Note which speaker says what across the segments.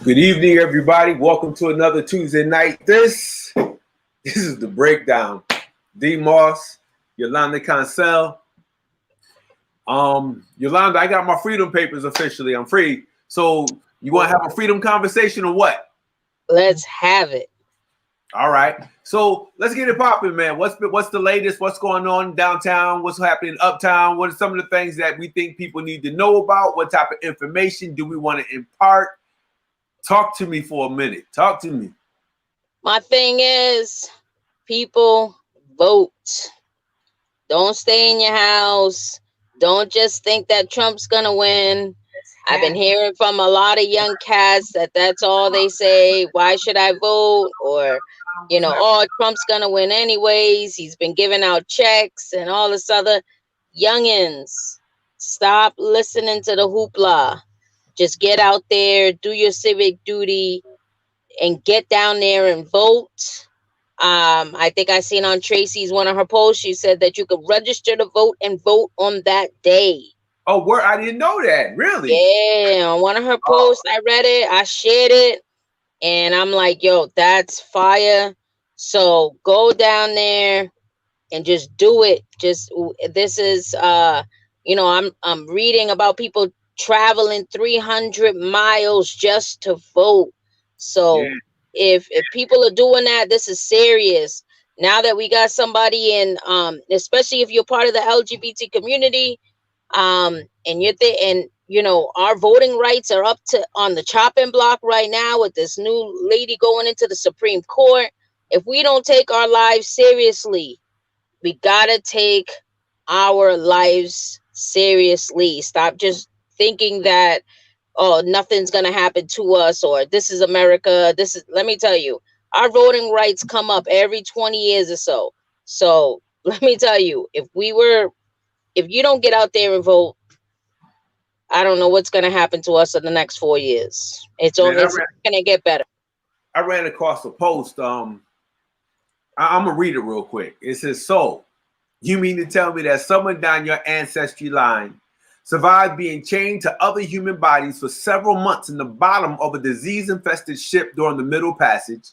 Speaker 1: Good evening, everybody. Welcome to another Tuesday night. This is the breakdown. D.Moss, Yolanda Cancel. Yolanda, I got my freedom papers officially. I'm free. So you want to have a freedom conversation or what?
Speaker 2: Let's have it.
Speaker 1: All right. So let's get it popping, man. What's the latest? What's going on downtown? What's happening uptown? What are some of the things that we think people need to know about? What type of information do we want to impart? Talk to me for a minute. Talk to me.
Speaker 2: My thing is, people vote. Don't stay in your house. Don't just think that Trump's gonna win. I've been hearing from a lot of young cats that that's all they say. Why should I vote? Or, oh, Trump's gonna win anyways. He's been giving out checks and all this other. Youngins, stop listening to the hoopla. Just get out there, do your civic duty, and get down there and vote. I think I seen on Tracy's one of her posts, she said that you could register to vote and vote on that day.
Speaker 1: Oh, where I didn't know that. Really?
Speaker 2: Yeah, on one of her posts, I read it, I shared it, and I'm like, yo, that's fire. So go down there and just do it. This is I'm reading about people traveling 300 miles just to vote. So if people are doing that, this is serious. Now that we got somebody in, especially if you're part of the LGBT community, and our voting rights are up to on the chopping block right now with this new lady going into the Supreme Court. If we don't take our lives seriously, we gotta take our lives seriously. Stop just thinking that, oh, nothing's gonna happen to us, or this is America. Let me tell you, our voting rights come up every 20 years or so. So let me tell you, if you don't get out there and vote, I don't know what's gonna happen to us in the next 4 years. It's gonna get better.
Speaker 1: I ran across a post. I'm gonna read it real quick. It says, "So, you mean to tell me that someone down your ancestry line survived being chained to other human bodies for several months in the bottom of a disease-infested ship during the Middle Passage,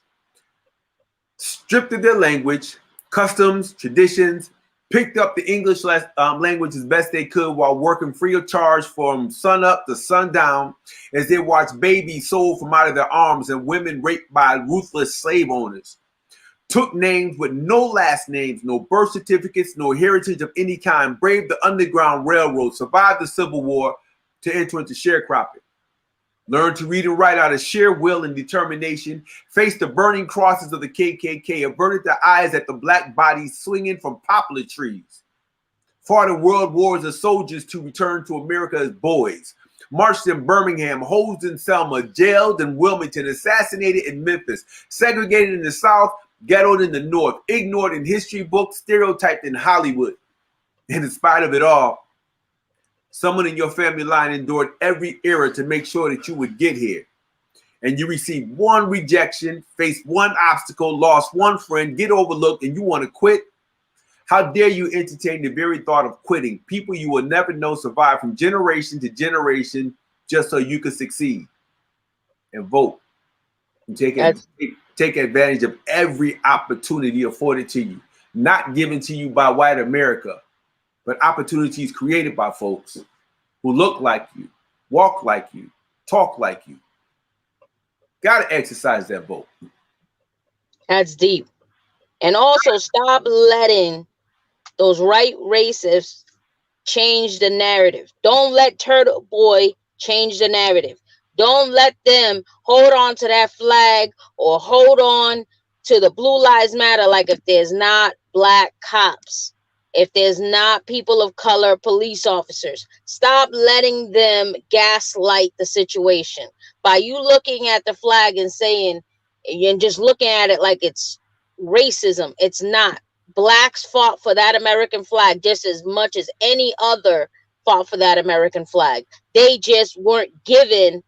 Speaker 1: stripped of their language, customs, traditions, picked up the English language as best they could while working free of charge from sun up to sundown as they watched babies sold from out of their arms and women raped by ruthless slave owners, took names with no last names, no birth certificates, no heritage of any kind, braved the Underground Railroad, survived the Civil War to enter into sharecropping, learned to read and write out of sheer will and determination, faced the burning crosses of the KKK, averted their eyes at the black bodies swinging from poplar trees, fought in world wars as soldiers to return to America as boys, marched in Birmingham, hosed in Selma, jailed in Wilmington, assassinated in Memphis, segregated in the South, ghettoed in the North, ignored in history books, stereotyped in Hollywood. And in spite of it all, someone in your family line endured every era to make sure that you would get here. And you received one rejection, faced one obstacle, lost one friend, get overlooked, and you want to quit? How dare you entertain the very thought of quitting? People you will never know survive from generation to generation just so you can succeed. And vote. And take advantage of every opportunity afforded to you, not given to you by white America, but opportunities created by folks who look like you, walk like you, talk like you. Got to exercise that vote.
Speaker 2: That's deep. And also stop letting those right racists change the narrative. Don't let Turtle Boy change the narrative. Don't let them hold on to that flag or hold on to the Blue Lives Matter like if there's not black cops, if there's not people of color police officers. Stop letting them gaslight the situation. By you looking at the flag and saying, and just looking at it like it's racism, it's not. Blacks fought for that American flag just as much as any other fought for that American flag. They just weren't given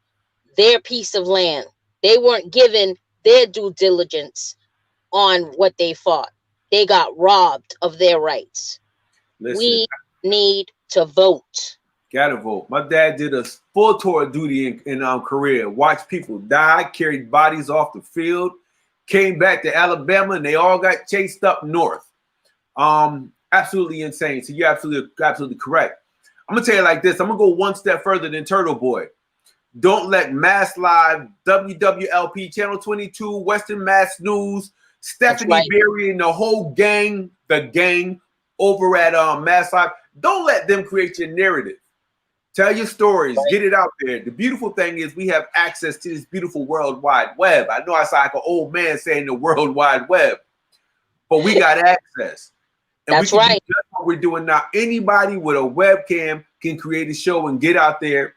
Speaker 2: their piece of land. They weren't given their due diligence on what they fought. They got robbed of their rights.
Speaker 1: Listen,
Speaker 2: we need to vote.
Speaker 1: Gotta vote. My dad did a full tour of duty in Korea. Watched people die, carried bodies off the field, came back to Alabama, and they all got chased up north. Absolutely insane. So you're absolutely correct. I'm gonna tell you like this. I'm gonna go one step further than Turtle Boy. Don't let Mass Live, WWLP, Channel 22, Western Mass News, Stephanie Berry, and the whole gang, over at Mass Live. Don't let them create your narrative. Tell your stories. Get it out there. The beautiful thing is we have access to this beautiful World Wide Web. I know I sound like an old man saying the World Wide Web, but we got access. And
Speaker 2: that's right.
Speaker 1: That's what we're doing now. Anybody with a webcam can create a show and get out there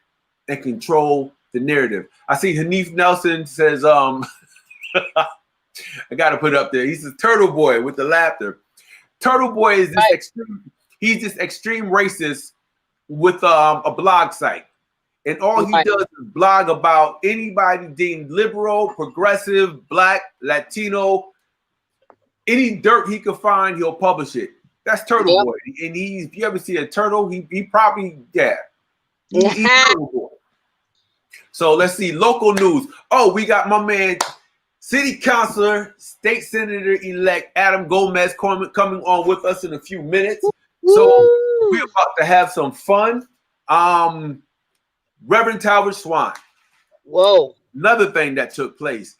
Speaker 1: and control the narrative. I see Hanif Nelson says, I got to put it up there. He says, Turtle Boy with the laughter. Turtle Boy is this extreme, he's this extreme racist with a blog site. And all he does is blog about anybody deemed liberal, progressive, black, Latino, any dirt he could find, he'll publish it. That's Turtle Boy. And if you ever see a turtle, he probably, he's Turtle Boy. So let's see, local news. Oh, we got my man, City Councilor, State Senator-elect Adam Gomez coming on with us in a few minutes. So we're about to have some fun. Reverend Talbot Swan.
Speaker 2: Whoa.
Speaker 1: Another thing that took place.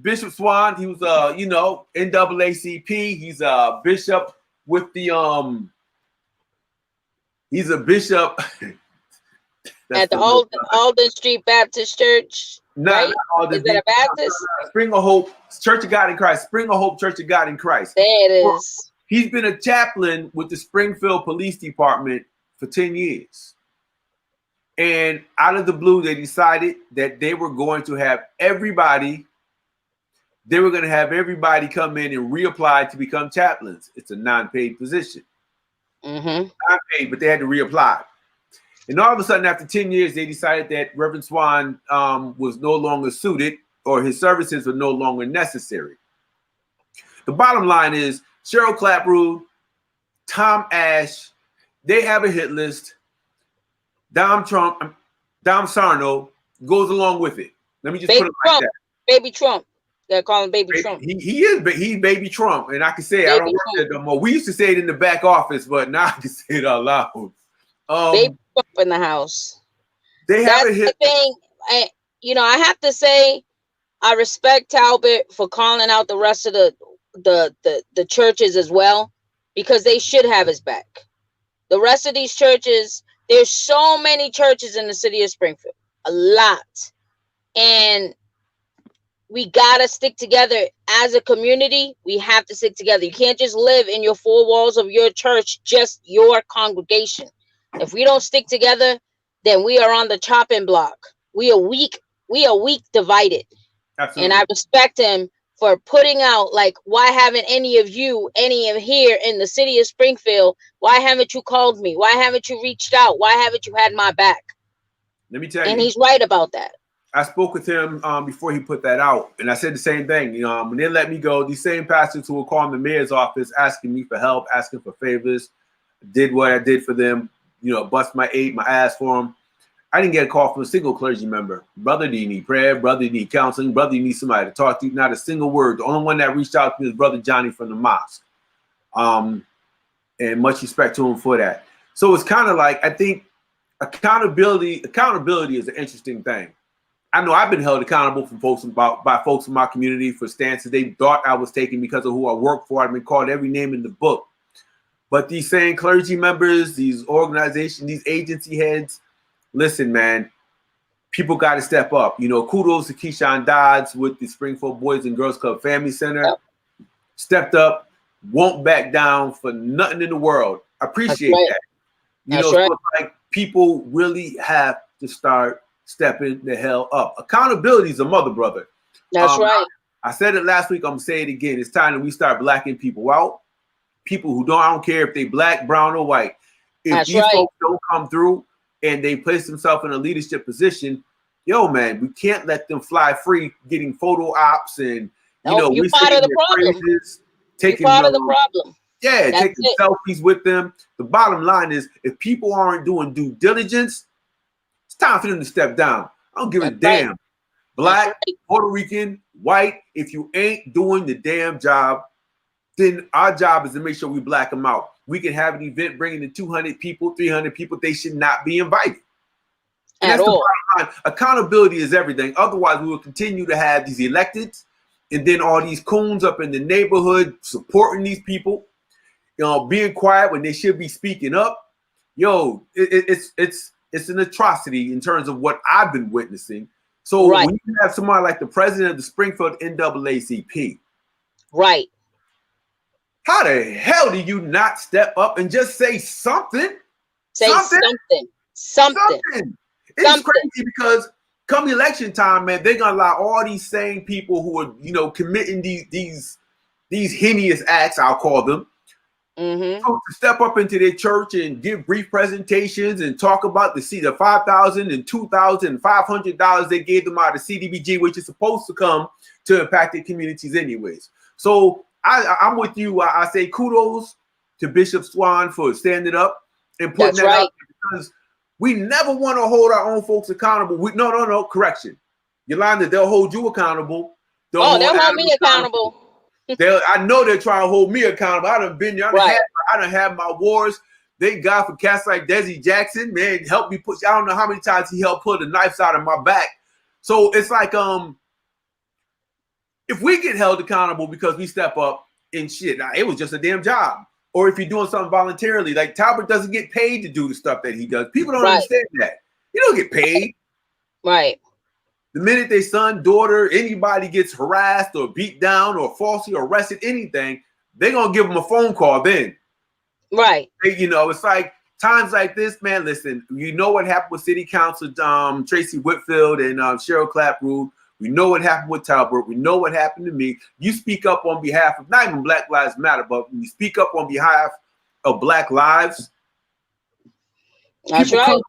Speaker 1: Bishop Swan, he was NAACP. He's a bishop with the he's a bishop
Speaker 2: at the Alden Street Baptist Church.
Speaker 1: Not Alden.
Speaker 2: Is that a Baptist?
Speaker 1: Spring of Hope Church of God in Christ. Spring of Hope Church of God in Christ.
Speaker 2: There it is.
Speaker 1: He's been a chaplain with the Springfield Police Department for 10 years. And out of the blue, they decided that they were going to have everybody come in and reapply to become chaplains. It's a non-paid position. Non-paid, but they had to reapply. And all of a sudden, after 10 years, they decided that Reverend Swan was no longer suited, or his services were no longer necessary. The bottom line is Cheryl Clapprood, Tom Ash, they have a hit list. Dom Sarno goes along with it. Let me just put it like that.
Speaker 2: Baby Trump. They're calling Baby Trump.
Speaker 1: He's Baby Trump. And I can say it. I don't work there no more. We used to say it in the back office, but now I can say it out loud.
Speaker 2: Baby Trump in the house.
Speaker 1: They have a hit.
Speaker 2: The thing. I have to say, I respect Talbot for calling out the rest of the churches as well, because they should have his back. The rest of these churches, there's so many churches in the city of Springfield, a lot. And we got to stick together as a community. We have to stick together. You can't just live in your four walls of your church, just your congregation. If we don't stick together, then we are on the chopping block. We are weak divided. Absolutely. And I respect him for putting out, like, why haven't any of here in the city of Springfield, why haven't you called me? Why haven't you reached out? Why haven't you had my back?
Speaker 1: Let me tell you.
Speaker 2: And he's right about that.
Speaker 1: I spoke with him before he put that out, and I said the same thing. When they let me go, these same pastors who were calling the mayor's office, asking me for help, asking for favors, did what I did for them, bust my ass for them. I didn't get a call from a single clergy member. Brother, do you need prayer? Brother, you need counseling? Brother, you need somebody to talk to? Not a single word. The only one that reached out to me was Brother Johnny from the mosque. And much respect to him for that. So it's kind of like, I think accountability is an interesting thing. I know I've been held accountable by folks in my community for stances they thought I was taking because of who I work for. I've been called every name in the book. But these same clergy members, these organizations, these agency heads, listen, man, people got to step up. Kudos to Keyshawn Dodds with the Springfield Boys and Girls Club Family Center. Yep. Stepped up, won't back down for nothing in the world. I appreciate that. So like people really have to start stepping the hell up. Accountability is a mother, brother.
Speaker 2: That's right.
Speaker 1: I said it last week. I'm gonna say it again. It's time that we start blacking people out. People who I don't care if they black, brown, or white. If these folks don't come through and they place themselves in a leadership position, man, we can't let them fly free, getting photo ops and
Speaker 2: you're part of the problem.
Speaker 1: Taking
Speaker 2: you're part of the problem.
Speaker 1: Yeah,
Speaker 2: That's
Speaker 1: taking
Speaker 2: it.
Speaker 1: selfies with them. The bottom line is, if people aren't doing due diligence, it's time for them to step down. I don't give a
Speaker 2: That's right.
Speaker 1: damn.
Speaker 2: That's
Speaker 1: Black,
Speaker 2: right.
Speaker 1: Puerto Rican, white. If you ain't doing the damn job, then our job is to make sure we black them out. We can have an event bringing in 200 people, 300 people. They should not be invited. And
Speaker 2: At
Speaker 1: that's the
Speaker 2: all.
Speaker 1: bottom line. Accountability is everything. Otherwise, we will continue to have these electeds and then all these coons up in the neighborhood supporting these people, being quiet when they should be speaking up. Yo, it's an atrocity in terms of what I've been witnessing. So
Speaker 2: Right.
Speaker 1: when you have somebody like the president of the Springfield NAACP,
Speaker 2: Right.
Speaker 1: how the hell do you not step up and just say something?
Speaker 2: Say something. Something.
Speaker 1: Something. It's crazy because come election time, man, they're gonna allow all these same people who are, committing these heinous acts, I'll call them, to step up into their church and give brief presentations and talk about the $5,000 and $2,000 and $500 they gave them out of CDBG, which is supposed to come to impacted communities anyways. So I'm with you. I say kudos to Bishop Swan for standing up and putting that out there, because we never want to hold our own folks accountable. No, correction. Yolanda, they'll hold you accountable.
Speaker 2: They'll hold me accountable.
Speaker 1: I know they're trying to hold me accountable. I done been there. I done had my wars. Thank God for cats like Desi Jackson, man, help me push. I don't know how many times he helped pull the knives out of my back. So it's like, if we get held accountable because we step up and shit, it was just a damn job. Or if you're doing something voluntarily, like Talbot doesn't get paid to do the stuff that he does. People don't understand that. You don't get paid.
Speaker 2: Right.
Speaker 1: The minute their son, daughter, anybody gets harassed or beat down or falsely arrested, anything, they're going to give them a phone call then.
Speaker 2: Right.
Speaker 1: It's like times like this, man, listen, you know what happened with City Council, Tracy Whitfield and Cheryl Clapprood. We know what happened with Talbot. We know what happened to me. You speak up on behalf of not even Black Lives Matter, but when you speak up on behalf of Black lives.
Speaker 2: That's right.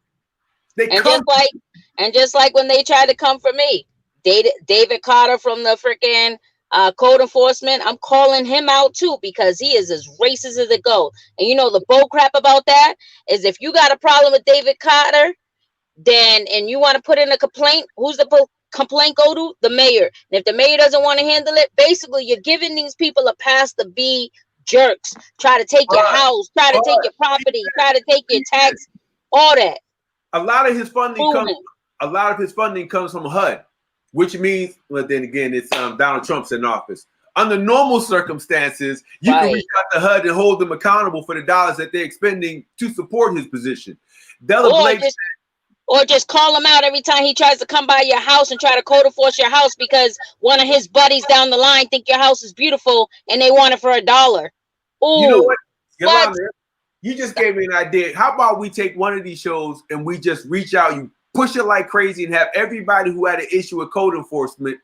Speaker 2: Just like when they tried to come for me, David Carter from the freaking code enforcement, I'm calling him out too, because he is as racist as it goes. And the bull crap about that is, if you got a problem with David Carter, and you want to put in a complaint, who's the complaint go to? The mayor. And if the mayor doesn't want to handle it, basically you're giving these people a pass to be jerks, try to take your house, try to take your property, try to take your tax, all that.
Speaker 1: A lot of his funding comes from HUD, which means, well, then again, it's Donald Trump's in office. Under normal circumstances, you can reach out to HUD and hold them accountable for the dollars that they're expending to support his position.
Speaker 2: Or just call him out every time he tries to come by your house and try to code enforce your house because one of his buddies down the line think your house is beautiful and they want it for $1. Ooh,
Speaker 1: you know what? Yolanda, you just gave me an idea. How about we take one of these shows and we just reach out, you push it like crazy, and have everybody who had an issue with code enforcement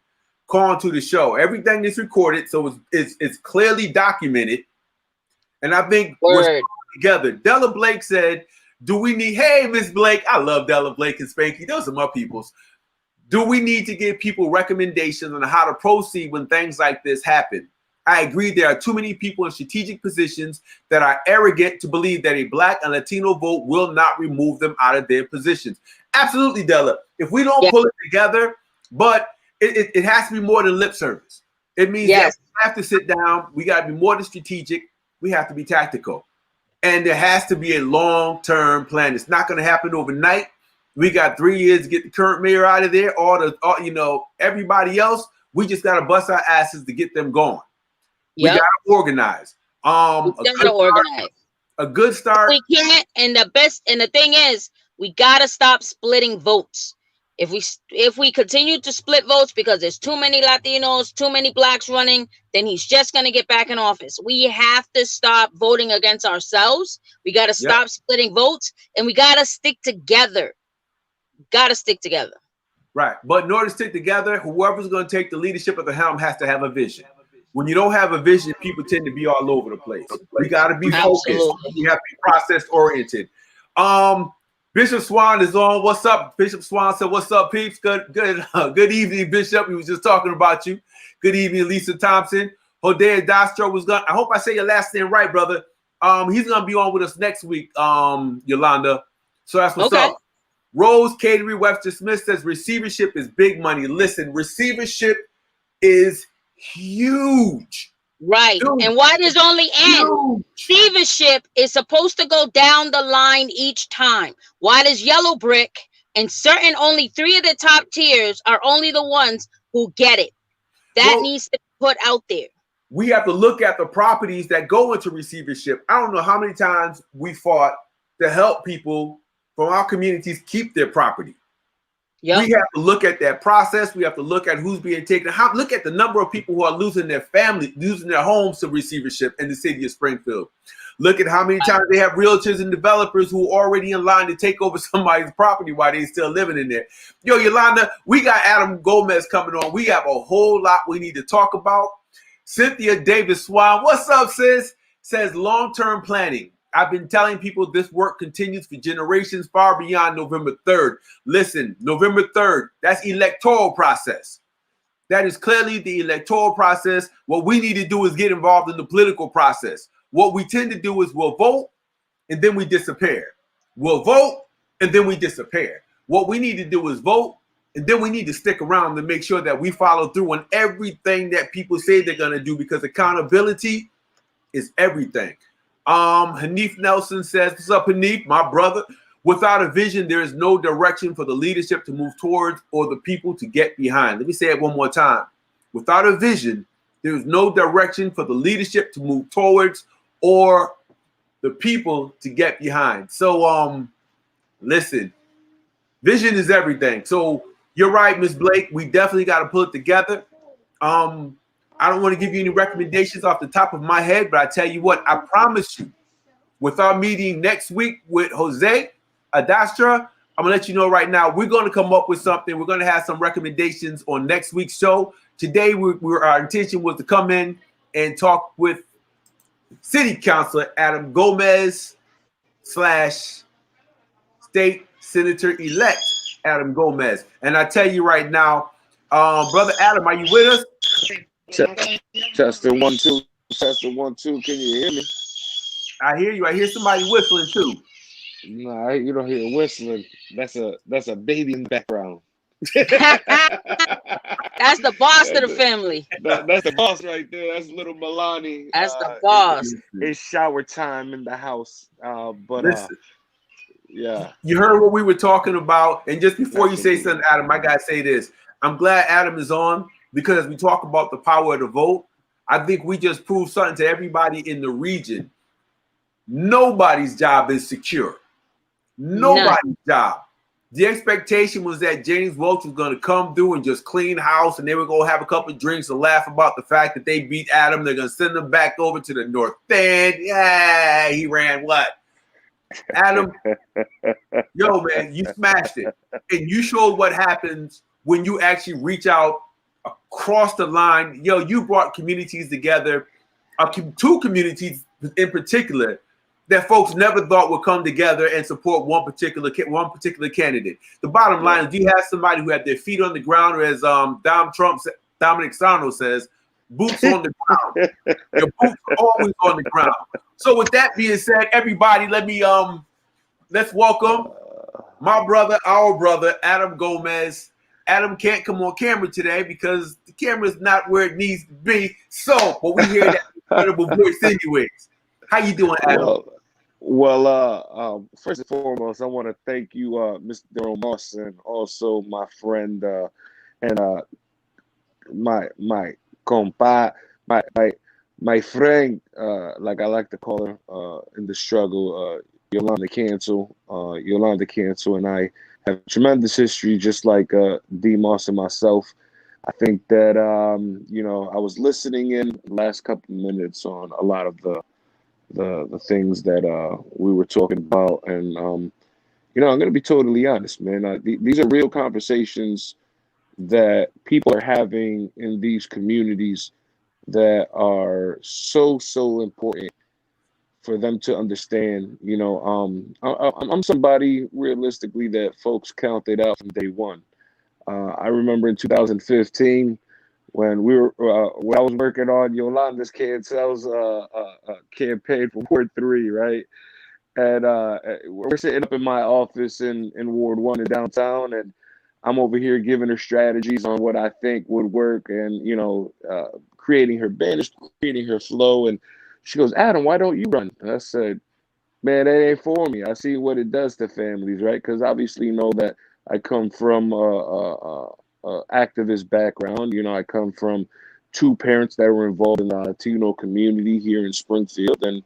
Speaker 1: call into the show. Everything is recorded, so it's clearly documented. And I think we're together. Della Blake said, do we need, hey, Miss Blake, I love Della Blake and Spanky. Those are my peoples. Do we need to give people recommendations on how to proceed when things like this happen? I agree there are too many people in strategic positions that are arrogant to believe that a Black and Latino vote will not remove them out of their positions. Absolutely, Della. If we don't pull it together, but it has to be more than lip service. It means that we have to sit down. We got to be more than strategic. We have to be tactical. And there has to be a long-term plan. It's not going to happen overnight. We got 3 years to get the current mayor out of there. Everybody else, we just got to bust our asses to get them going. We got to organize. A good start.
Speaker 2: We can't. And the thing is, we got to stop splitting votes. If we continue to split votes because there's too many Latinos, too many Blacks running, then he's just going to get back in office. We have to stop voting against ourselves. We got to stop splitting votes, and we got to stick together.
Speaker 1: Right. But in order to stick together, whoever's going to take the leadership of the helm has to have a vision. When you don't have a vision, people tend to be all over the place. We got to be focused. We have to be process oriented. Bishop Swan is on. What's up? Bishop Swan said, what's up, peeps? Good evening, Bishop. We was just talking about you. Good evening, Lisa Thompson. Hodea Dastro was gonna. I hope I say your last name right, brother. He's gonna be on with us next week, Yolanda. So that's what's up. Rose Catering Webster Smith says receivership is big money. Listen, receivership is huge.
Speaker 2: Right.
Speaker 1: Huge.
Speaker 2: And why does only end? Receivership is supposed to go down the line each time. Why does Yellow Brick and certain only 3 of the top tiers are only the ones who get it? That needs to be put out there.
Speaker 1: We have to look at the properties that go into receivership. I don't know how many times we fought to help people from our communities keep their property. Yep. We have to look at that process. We have to look at who's being taken. Look at the number of people who are losing their family, losing their homes to receivership in the city of Springfield. Look at how many times they have realtors and developers who are already in line to take over somebody's property while they're still living in there. Yo, Yolanda, we got Adam Gomez coming on. We have a whole lot we need to talk about. Cynthia Davis Swan, what's up, sis? Says long-term planning. I've been telling people this work continues for generations far beyond November 3rd. Listen, November 3rd, that's electoral process. That is clearly the electoral process. What we need to do is get involved in the political process. What we tend to do is we'll vote and then we disappear. We'll vote and then we disappear. What we need to do is vote, and then we need to stick around to make sure that we follow through on everything that people say they're going to do, because accountability is everything. Hanif Nelson says, what's up, Hanif, my brother? Without a vision, there is no direction for the leadership to move towards or the people to get behind. Let me say it one more time. Without a vision, there is no direction for the leadership to move towards or the people to get behind. So, listen, vision is everything. So you're right, Ms. Blake. We definitely got to pull it together. I don't want to give you any recommendations off the top of my head, but I tell you what, I promise you, with our meeting next week with Jose Adastra, I'm going to let you know right now, we're going to come up with something. We're going to have some recommendations on next week's show. Today, our intention was to come in and talk with City Councilor Adam Gomez / State Senator-elect Adam Gomez. And I tell you right now, Brother Adam, are you with us?
Speaker 3: Tester 1 2. Tester 1 2. Can you hear me?
Speaker 1: I hear you. I hear somebody whistling too.
Speaker 3: Nah, you don't hear whistling. That's a baby in the background.
Speaker 2: That's the boss of the family.
Speaker 3: That's the boss right there. That's little Milani.
Speaker 2: That's the boss.
Speaker 3: It's shower time in the house. Yeah.
Speaker 1: You heard what we were talking about. And just before you say something, Adam, I gotta say this. I'm glad Adam is on, because as we talk about the power of the vote, I think we just proved something to everybody in the region. Nobody's job is secure. Nobody's job. The expectation was that James Welch was going to come through and just clean house, and they were going to have a couple of drinks and laugh about the fact that they beat Adam. They're going to send him back over to the North End. Yeah, he ran what? Adam, yo, man, you smashed it. And you showed what happens when you actually reach out across the line. Yo, you brought communities together, 2 communities in particular, that folks never thought would come together and support one particular candidate. The bottom line is, you have somebody who had their feet on the ground, or as Dominic Sarno says, boots on the ground. Your boots are always on the ground. So with that being said, everybody, let's welcome my brother, our brother, Adam Gomez. Adam can't come on camera today because the camera's not where it needs to be. So, but we hear that incredible voice anyways. How you doing, Adam?
Speaker 3: Well, first and foremost, I want to thank you, Mr. D.Moss, and also my friend and my compa, my friend, like I like to call her in the struggle, Yolanda Cancel. Yolanda Cancel and I have tremendous history, just like D.Moss and myself. I think that I was listening in the last couple of minutes on a lot of the things that we were talking about, and I'm going to be totally honest, man. These are real conversations that people are having in these communities that are so important for them to understand. I'm somebody realistically that folks counted out from day one. I remember in 2015, when we were when I was working on Yolanda's Cancel's campaign for Ward 3, right? And we're sitting up in my office in Ward 1 in downtown, and I'm over here giving her strategies on what I think would work, and creating her banners, creating her flow. And she goes, "Adam, why don't you run?" And I said, "Man, that ain't for me. I see what it does to families, right? Because obviously, you know that I come from a activist background. You know, I come from two parents that were involved in the Latino community here in Springfield, and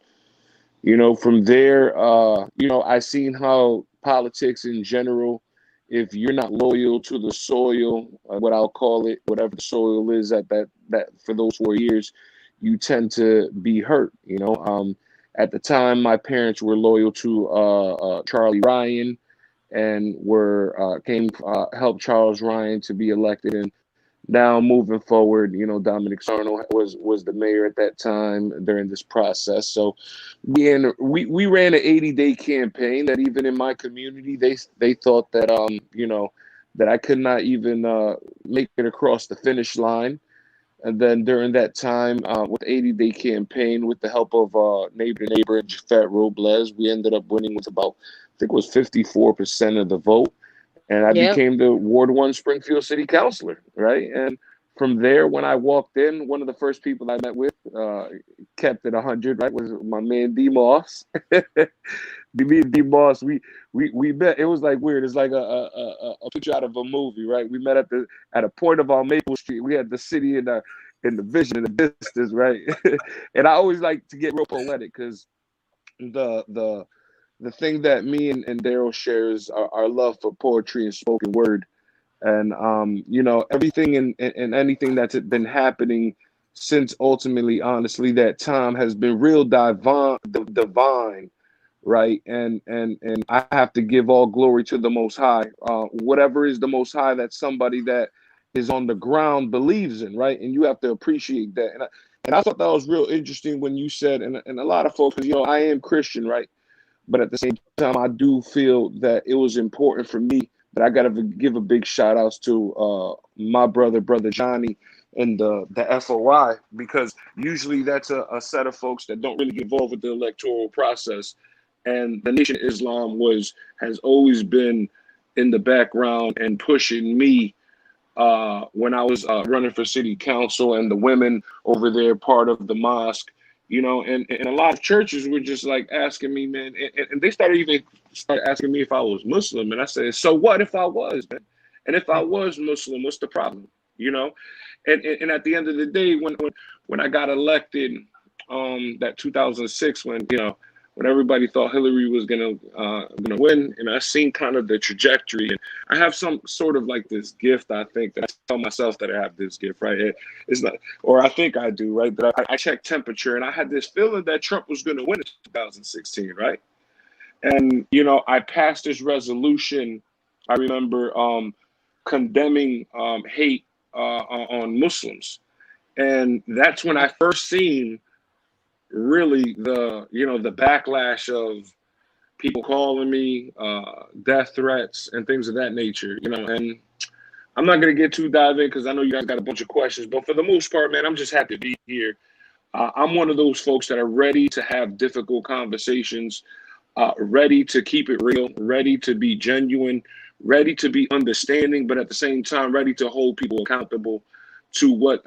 Speaker 3: from there, I seen how politics in general, if you're not loyal to the soil, what I'll call it, whatever the soil is at that for those 4 years, you tend to be hurt. At the time, my parents were loyal to Charlie Ryan, and were helped Charles Ryan to be elected. And now moving forward, Dominic Sarno was the mayor at that time during this process. So we ran an 80-day campaign that even in my community, they thought that that I could not even make it across the finish line. And then during that time, with the 80-day campaign, with the help of neighbor Jafet Robles, we ended up winning with about, I think it was 54% of the vote. And I
Speaker 2: Yep.
Speaker 3: became the Ward 1 Springfield City Councilor, right? And from there, when I walked in, one of the first people I met with, kept it 100, right, was my man D.Moss. Me and D.Moss, we met. It was like weird. It's like a picture out of a movie, right? We met at a point of our Maple Street. We had the city in the vision in the distance, right? And I always like to get real poetic because the thing that me and Daryl shares our love for poetry and spoken word, and everything and anything that's been happening since ultimately, honestly, that time has been real divine, right? And I have to give all glory to the Most High. Whatever is the Most High, that somebody that is on the ground believes in, right? And you have to appreciate that. And I thought that was real interesting when you said, and a lot of folks, because I am Christian, right? But at the same time, I do feel that it was important for me that I got to give a big shout outs to my brother Johnny, and the FOI, because usually that's a set of folks that don't really get involved with the electoral process. And the Nation of Islam has always been in the background and pushing me when I was running for city council, and the women over there, part of the mosque, and a lot of churches were just like asking me, man, and they started asking me if I was Muslim. And I said, so what if I was, man? And if I was Muslim, what's the problem? And at the end of the day, when I got elected, that 2006, when everybody thought Hillary was gonna win, and I seen kind of the trajectory, and I have some sort of like this gift. I think that I tell myself that I have this gift, right? It's not, or I think I do, right? That I check temperature, and I had this feeling that Trump was gonna win in 2016, right? And I passed this resolution. I remember condemning hate on Muslims, and that's when I first seen really the backlash of people calling me, death threats and things of that nature, and I'm not going to get too dive in because I know you guys got a bunch of questions, but for the most part, man, I'm just happy to be here. I'm one of those folks that are ready to have difficult conversations, ready to keep it real, ready to be genuine, ready to be understanding, but at the same time, ready to hold people accountable to what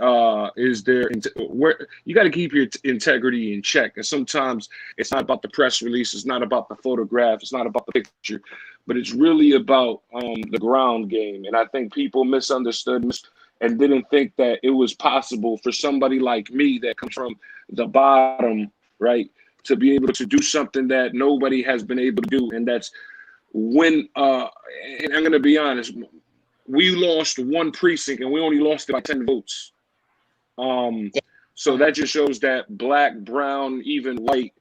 Speaker 3: is there. Where you got to keep your integrity in check. And sometimes it's not about the press release, it's not about the photograph, it's not about the picture, but it's really about the ground game. And I think people misunderstood and didn't think that it was possible for somebody like me that comes from the bottom, right, to be able to do something that nobody has been able to do. And that's when, and I'm going to be honest, we lost one precinct and we only lost it by 10 votes. So that just shows that black, brown, even white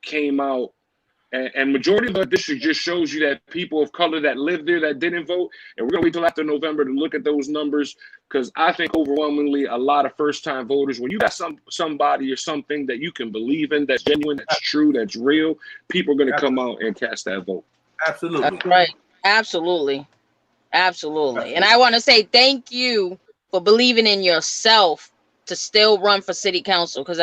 Speaker 3: came out. And majority of the district just shows you that people of color that live there that didn't vote. And we're going to wait till after November to look at those numbers, because I think overwhelmingly a lot of first-time voters, when you got somebody or something that you can believe in, that's genuine, that's true, that's real, people are going to come out and cast that vote.
Speaker 1: Absolutely.
Speaker 2: That's right. Absolutely. Absolutely. And I want to say thank you for believing in yourself to still run for city council, because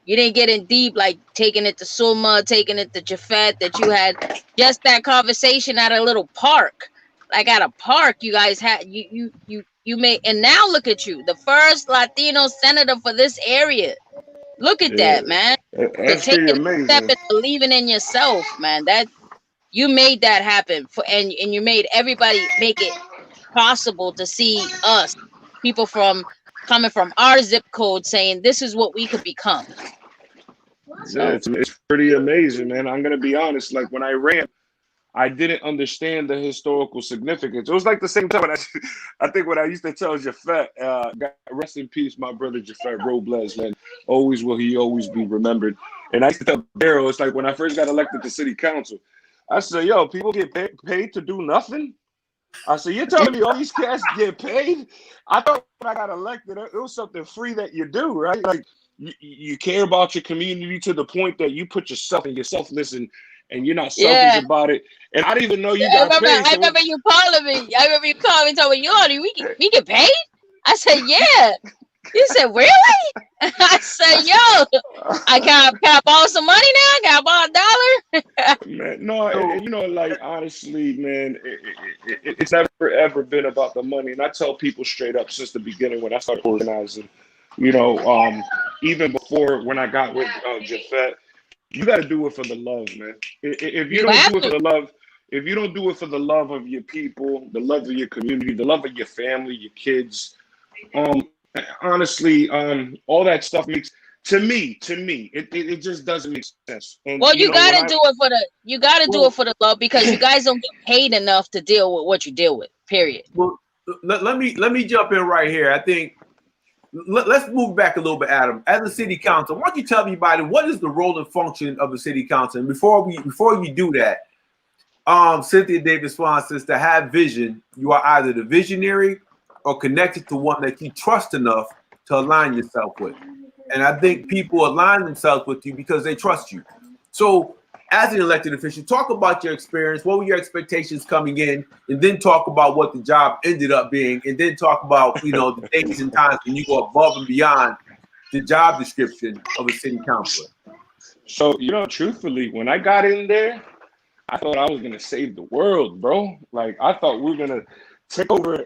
Speaker 2: you didn't get in deep, like taking it to Suma, taking it to Jafet, that you had just that conversation at a little park. Like at a park, you guys had you made, and now look at you, the first Latino senator for this area. Look at
Speaker 3: Yeah,
Speaker 2: that, man. For
Speaker 3: that's pretty
Speaker 2: taking a step
Speaker 3: amazing.
Speaker 2: and believing in yourself, man. That you made that happen for, and you made everybody make it possible to see us, people from coming from our zip code, saying this is what we could become.
Speaker 3: Yeah,
Speaker 2: So
Speaker 3: it's pretty amazing, man. I'm gonna be honest. Like when I ran, I didn't understand the historical significance. It was like the same time when I think when I used to tell Jafet, God rest in peace, my brother Jafet Robles, man. Always will he always be remembered. And I used to tell Daryl, it's like when I first got elected to city council, I said, yo, people get paid to do nothing. I said, you're telling me all these cats get paid? I thought when I got elected, it was something free that you do, right? Like you care about your community to the point that you put yourself and you're selfless and you're not selfish
Speaker 2: yeah,
Speaker 3: about it. And I didn't even know you
Speaker 2: I
Speaker 3: got
Speaker 2: remember.
Speaker 3: paid.
Speaker 2: I remember you calling me. I remember you calling me, telling me, "Yo, we get paid." I said, "Yeah." You said, "Really?" I said, "Yo, can I borrow some money now? Can I borrow $1?"
Speaker 3: Man, no, and you know, like honestly, man, it's never ever been about the money. And I tell people straight up since the beginning when I started organizing, you know, even before when I got with Jafet, you got to do it for the love, man. If you
Speaker 2: You
Speaker 3: don't
Speaker 2: have
Speaker 3: do it for
Speaker 2: to.
Speaker 3: the love, if you don't do it for the love of your people, the love of your community, the love of your family, your kids, um, honestly, all that stuff makes it just doesn't make sense. And
Speaker 2: Well,
Speaker 3: you
Speaker 2: you
Speaker 3: know, when
Speaker 2: gotta
Speaker 3: I
Speaker 2: do it for the. You gotta do it
Speaker 1: Well,
Speaker 2: for the love, because you guys don't get paid enough to deal with what you deal with. Period.
Speaker 1: well, let me jump in right here. I think let's move back a little bit, Adam. As a city council, why don't you tell everybody what is the role and function of the city council? And before we do that, Cynthia Davis Swan says to have vision, you are either the visionary or connected to one that you trust enough to align yourself with. And I think people align themselves with you because they trust you. So, as an elected official, talk about your experience. What were your expectations coming in? And then talk about what the job ended up being. And then talk about, the days and times when you go above and beyond the job description of a city councilor.
Speaker 3: so truthfully, when I got in there, I thought I was gonna save the world, bro. Like I thought we were gonna take over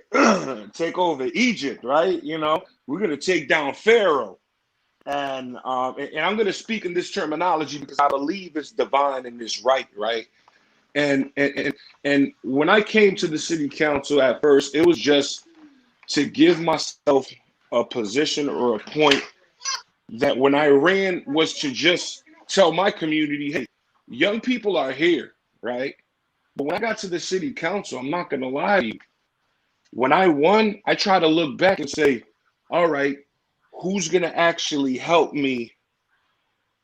Speaker 3: take over Egypt, right? We're gonna take down Pharaoh. And I'm going to speak in this terminology because I believe it's divine and it's right? And when I came to the city council at first, it was just to give myself a position or a point that when I ran was to just tell my community, hey, young people are here, right? But when I got to the city council, I'm not going to lie to you. When I won, I try to look back and say, all right, who's going to actually help me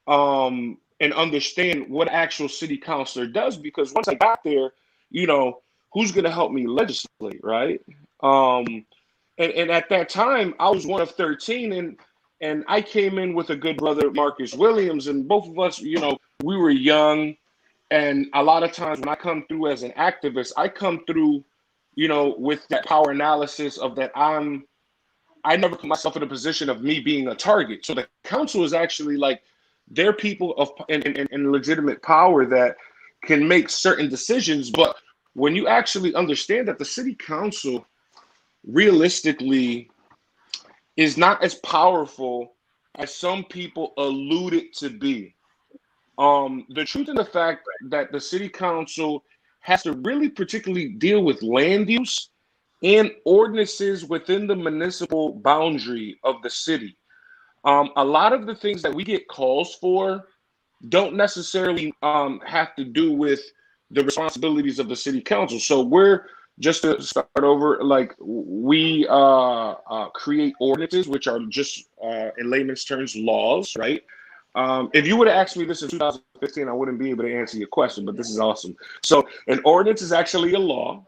Speaker 3: and understand what actual city councilor does? Because once I got there, who's going to help me legislate, right? And at that time, I was one of 13, and I came in with a good brother, Marcus Williams, and both of us, we were young. And a lot of times when I come through as an activist, I come through, with that power analysis of that I never put myself in a position of me being a target. So the council is actually like they're people of in legitimate power that can make certain decisions. But when you actually understand that the city council realistically is not as powerful as some people allude it to be. The truth in the fact that the city council has to really particularly deal with land use and ordinances within the municipal boundary of the city. A lot of the things that we get calls for don't necessarily have to do with the responsibilities of the city council. So we're just to start over, like we create ordinances, which are just in layman's terms laws, right? If you would have asked me this in 2015, I wouldn't be able to answer your question, but this is awesome. So an ordinance is actually a law.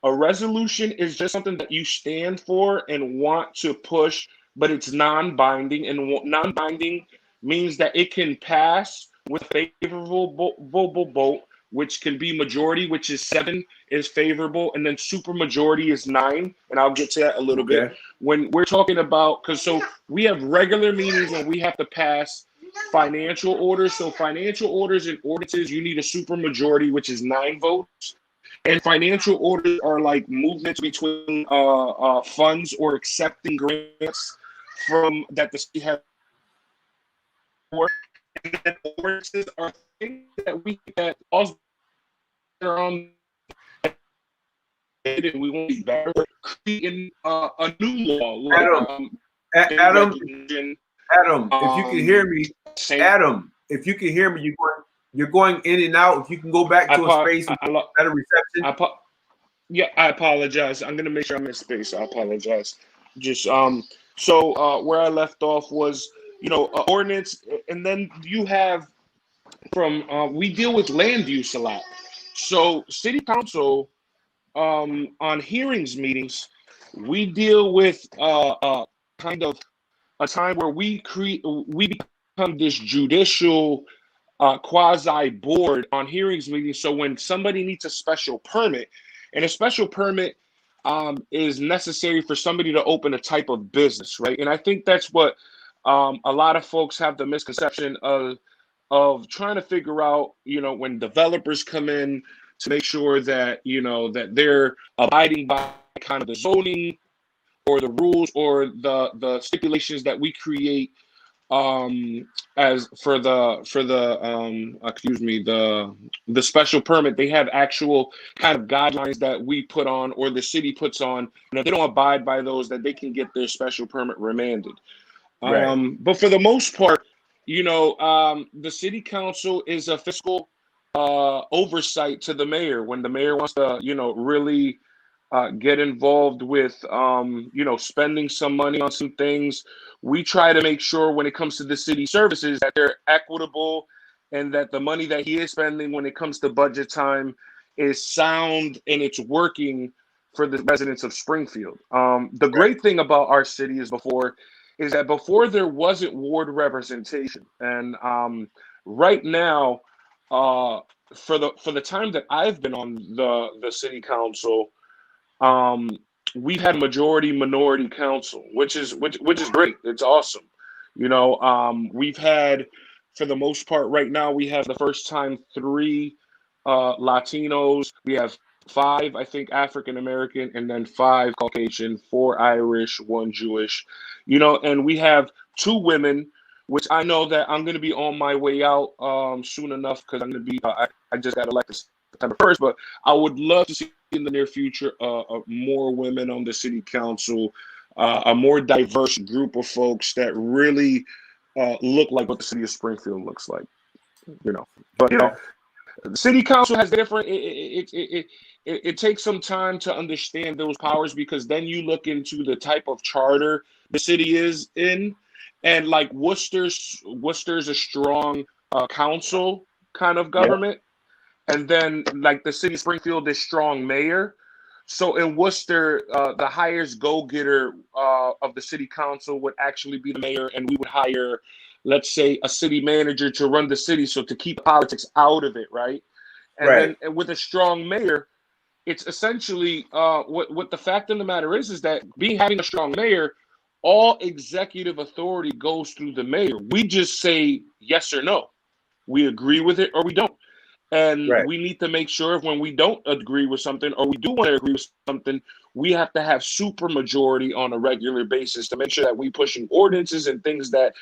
Speaker 3: A resolution is just something that you stand for and want to push, but it's non-binding. And non-binding means that it can pass with a favorable vote
Speaker 4: which can be majority, which is 7, is favorable, and then super majority is 9, and I'll get to that a little bit. When we're talking about, because so we have regular meetings when we have to pass financial orders. So financial orders and ordinances, you need a super majority, which is 9 votes. And financial orders are like movements between funds or accepting grants from that the city has. And then ordinances are things that that also are on, and we want to be better creating a new law. Like,
Speaker 1: Adam, if you can hear me, Adam, if you can hear me, you're going in and out. If you can go back to a space with better reception.
Speaker 4: I apologize. I'm gonna make sure I'm in space. I apologize. Just so where I left off was, ordinance, and then you have from we deal with land use a lot. So city council on hearings meetings, we deal with kind of a time where we become this judicial quasi board on hearings meetings. So when somebody needs a special permit, and a special permit is necessary for somebody to open a type of business, right? And I think that's what a lot of folks have the misconception of trying to figure out, when developers come in, to make sure that, that they're abiding by kind of the zoning or the rules or the stipulations that we create as for the special permit. They have actual kind of guidelines that we put on, or the city puts on, and if they don't abide by those, that they can get their special permit remanded.
Speaker 1: Right.
Speaker 4: But for the most part, the city council is a fiscal oversight to the mayor when the mayor wants to, really get involved with, spending some money on some things. We try to make sure when it comes to the city services that they're equitable, and that the money that he is spending when it comes to budget time is sound and it's working for the residents of Springfield. The great thing about our city is that before there wasn't ward representation, and right now, for the time that I've been on the city council, we've had majority minority council, which is great. It's awesome. We've had, for the most part, right now we have the first time 3 Latinos. We have 5, I think, African American, and then 5 Caucasian, 4 Irish, 1 Jewish. And we have 2 women, which I know that I'm going to be on my way out soon enough, because I'm going to be. I just got elected September 1st, but I would love to see in the near future more women on the city council, a more diverse group of folks that really look like what the city of Springfield looks like. But the city council has different. It takes some time to understand those powers, because then you look into the type of charter the city is in, and like Worcester's a strong council kind of government. And then, like, the city of Springfield is strong mayor. So in Worcester, the highest go-getter of the city council would actually be the mayor, and we would hire, let's say, a city manager to run the city, so to keep politics out of it, right? And then with a strong mayor, it's essentially what the fact of the matter is that having a strong mayor, all executive authority goes through the mayor. We just say yes or no. We agree with it or we don't. And we need to make sure when we don't agree with something, or we do want to agree with something, we have to have super majority on a regular basis to make sure that we pushing ordinances and things that,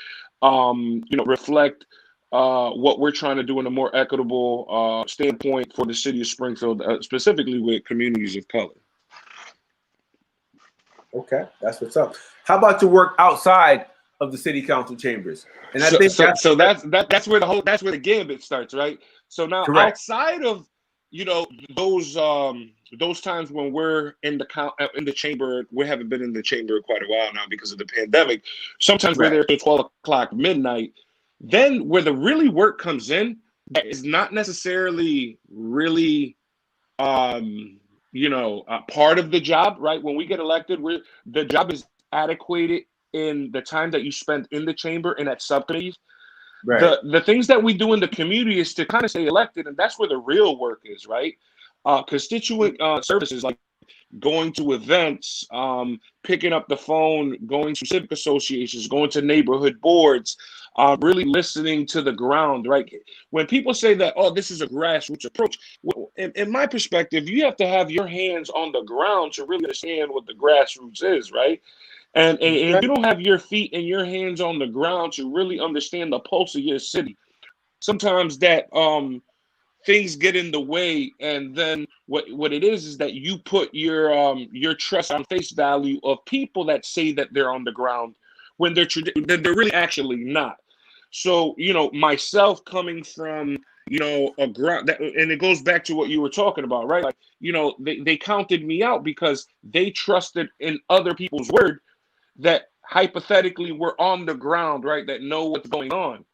Speaker 4: reflect what we're trying to do in a more equitable standpoint for the city of Springfield, specifically with communities of color.
Speaker 1: Okay, that's what's up. How about your work outside of the city council chambers? And I think
Speaker 4: that's where the gambit starts, right? So now, outside of those times when we're in the chamber, we haven't been in the chamber quite a while now because of the pandemic. Sometimes we're there till 12 o'clock midnight. Then where the really work comes in, that is not necessarily really part of the job, right? When we get elected, the job is adequated in the time that you spend in the chamber and at subcommittees.
Speaker 1: Right.
Speaker 4: The things that we do in the community is to kind of stay elected, and that's where the real work is, right? Constituent services like going to events, picking up the phone, going to civic associations, going to neighborhood boards, really listening to the ground, right? When people say that, oh, this is a grassroots approach, in my perspective, you have to have your hands on the ground to really understand what the grassroots is, right? And if you don't have your feet and your hands on the ground to really understand the pulse of your city, sometimes that things get in the way, and then what it is that you put your trust on face value of people that say that they're on the ground when they're really actually not. So myself coming from a ground that, and it goes back to what you were talking about, right? Like they counted me out because they trusted in other people's word that hypothetically were on the ground, right? That know what's going on.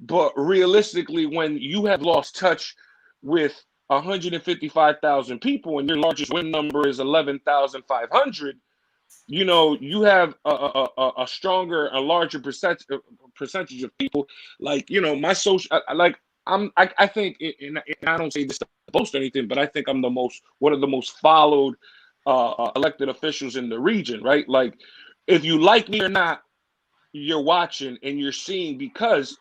Speaker 4: But realistically, when you have lost touch with 155,000 people and your largest win number is 11,500, you have a stronger, a larger percentage of people. Like, my social, I think, and I don't say this to boast or anything, but I think I'm one of the most followed elected officials in the region, right? Like, if you like me or not, you're watching and you're seeing, because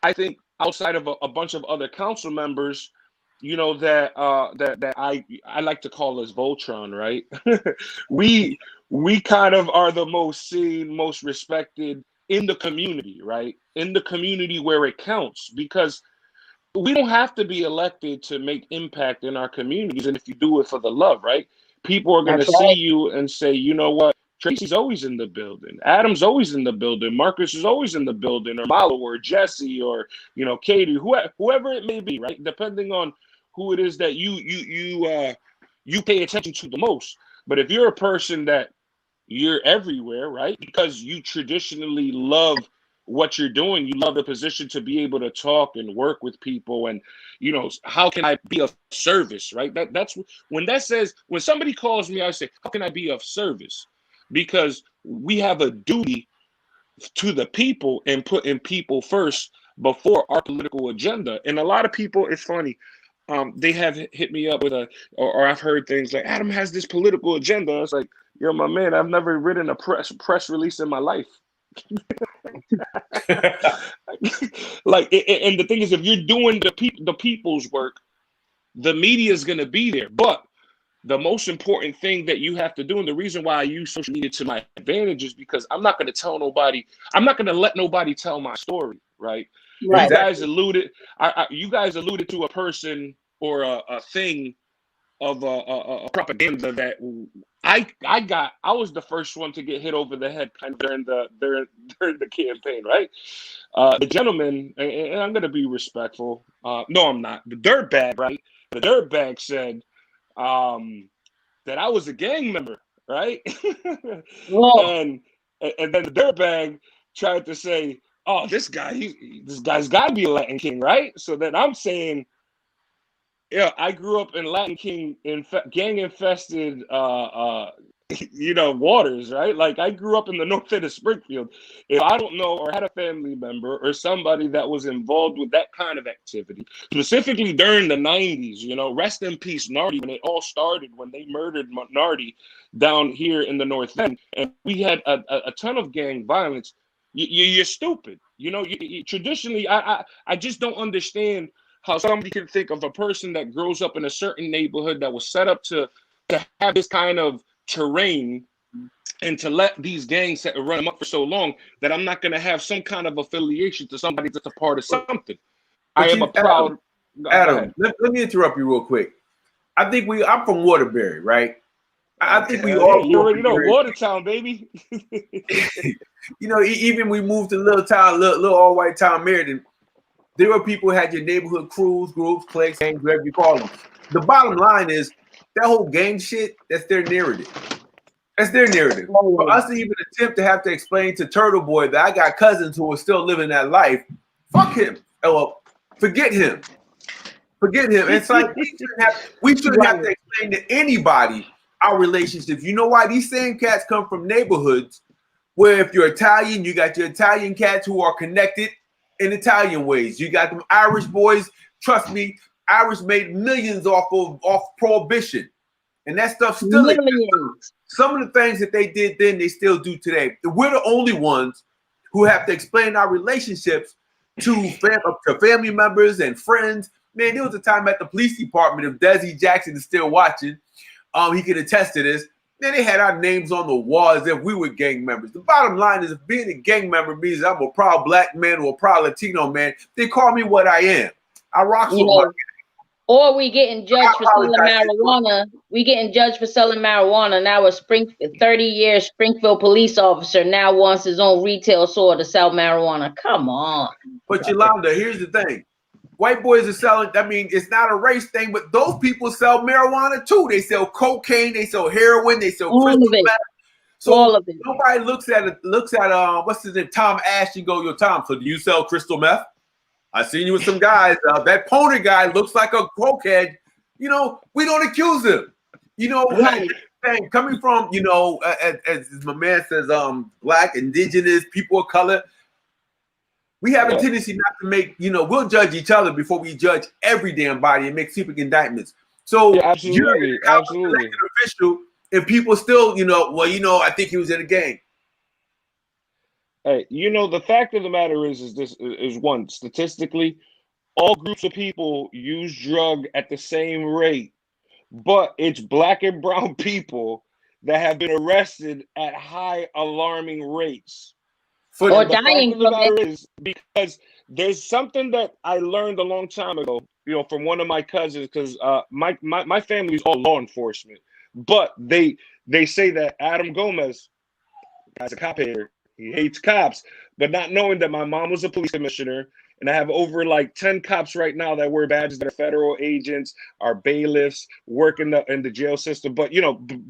Speaker 4: I think outside of a bunch of other council members, that I like to call us Voltron, right? we kind of are the most seen, most respected in the community, right? In the community where it counts, because we don't have to be elected to make impact in our communities. And if you do it for the love, right? People are going to
Speaker 2: That's
Speaker 4: see
Speaker 2: right.
Speaker 4: you and say, you know what? Tracy's always in the building. Adam's always in the building. Marcus is always in the building, or Malo, or Jesse, or Katie, whoever it may be, right? Depending on who it is that you pay attention to the most. But if you're a person that you're everywhere, right? Because you traditionally love what you're doing, you love the position to be able to talk and work with people, and how can I be of service, right? That's when somebody calls me, I say, how can I be of service? Because we have a duty to the people and putting people first before our political agenda. And a lot of people, it's funny, they have hit me up with or I've heard things like, Adam has this political agenda. It's like, yo, my man, I've never written a press release in my life. Like, and the thing is, if you're doing the people's work, the media is going to be there. But the most important thing that you have to do, and the reason why I use social media to my advantage, is because I'm not going to tell nobody, I'm not going to let nobody tell my story, right?
Speaker 2: Right.
Speaker 4: You guys alluded, you guys alluded to a person or a thing of a propaganda that I was the first one to get hit over the head kind of during the campaign, right? The gentleman, and I'm going to be respectful. No, I'm not. The dirtbag, right? The dirtbag said that I was a gang member, right?
Speaker 2: Whoa.
Speaker 4: and then the dirtbag tried to say, "Oh, this guy's got to be a Latin King, right?" So then I'm saying, yeah, I grew up in Latin King gang infested waters, right? Like, I grew up in the north end of Springfield. If I don't know or had a family member or somebody that was involved with that kind of activity, specifically during the 90s, rest in peace, Nardi, when it all started, when they murdered Nardi down here in the north end, and we had a ton of gang violence, you're stupid. Traditionally, I just don't understand how somebody can think of a person that grows up in a certain neighborhood that was set up to have this kind of terrain, and to let these gangs run them up for so long, that I'm not going to have some kind of affiliation to somebody that's a part of something. I am a proud.
Speaker 1: Adam, let me interrupt you real quick. I think I'm from Waterbury, right? I think we all.
Speaker 4: You already know Watertown, baby.
Speaker 1: Even we moved to little town, little all white town, Meriden. There were people who had your neighborhood crews, groups, cliques, gangs, whatever you call them. The bottom line is that whole gang shit, that's their narrative. That's their narrative. For us to even attempt to have to explain to Turtle Boy that I got cousins who are still living that life, fuck him. Well, forget him. Forget him. It's like we shouldn't have to explain to anybody our relationships. You know why? These same cats come from neighborhoods where if you're Italian, you got your Italian cats who are connected in Italian ways. You got them Irish boys. Trust me, Irish made millions off prohibition, and that stuff still exists.
Speaker 2: Millions.
Speaker 1: Some of the things that they did then, they still do today. We're the only ones who have to explain our relationships to family members and friends. Man, there was a time at the police department, if Desi Jackson is still watching, he can attest to this. Man, they had our names on the wall as if we were gang members. The bottom line is, if being a gang member means I'm a proud black man or a proud Latino man, they call me what I am. I rock with my gang.
Speaker 2: Or we getting judged for selling marijuana. We getting judged for selling marijuana. Now a 30-year Springfield police officer now wants his own retail store to sell marijuana. Come on.
Speaker 1: But Yolanda, here's the thing. White boys are selling, I mean, it's not a race thing, but those people sell marijuana too. They sell cocaine, they sell heroin, they sell crystal meth. So
Speaker 2: all of it.
Speaker 1: Nobody looks at what's his name, Tom Ash, and go, yo, Tom, so do you sell crystal meth? I seen you with some guys. That pony guy looks like a cokehead. We don't accuse him.
Speaker 2: Right.
Speaker 1: Coming from, as my man says, black, indigenous, people of color, we have a tendency not to make, we'll judge each other before we judge every damn body and make sweeping indictments. So
Speaker 3: absolutely.
Speaker 1: Official, and people still, I think he was in a gang.
Speaker 3: Hey, the fact of the matter is one, statistically, all groups of people use drug at the same rate, but it's black and brown people that have been arrested at high alarming rates.
Speaker 2: Or dying from it.
Speaker 3: Is because there's something that I learned a long time ago, from one of my cousins, because my family is all law enforcement, but they say that Adam Gomez, as a cop hater, he hates cops, but not knowing that my mom was a police commissioner, and I have over like 10 cops right now that wear badges that are federal agents, are bailiffs, work in the jail system. But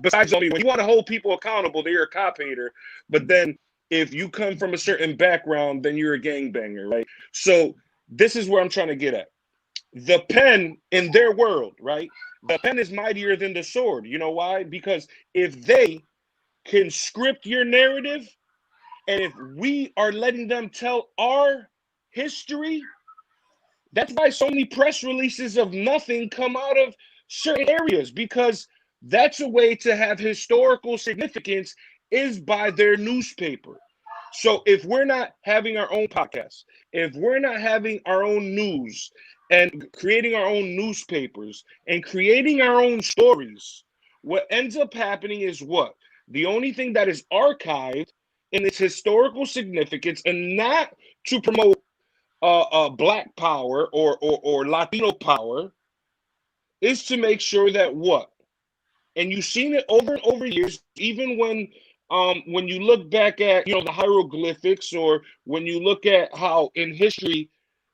Speaker 3: besides, when you want to hold people accountable, they're a cop hater. But then if you come from a certain background, then you're a gangbanger, right? So this is where I'm trying to get at. The pen in their world, right? The pen is mightier than the sword. You know why? Because if they can script your narrative, and if we are letting them tell our history, that's why so many press releases of nothing come out of certain areas, because that's a way to have historical significance, is by their newspaper. So if we're not having our own podcast, if we're not having our own news and creating our own newspapers and creating our own stories, what ends up happening is what? The only thing that is archived in its historical significance, and not to promote black power or Latino power, is to make sure that what? And you've seen it over and over years, even when you look back at the hieroglyphics, or when you look at how in history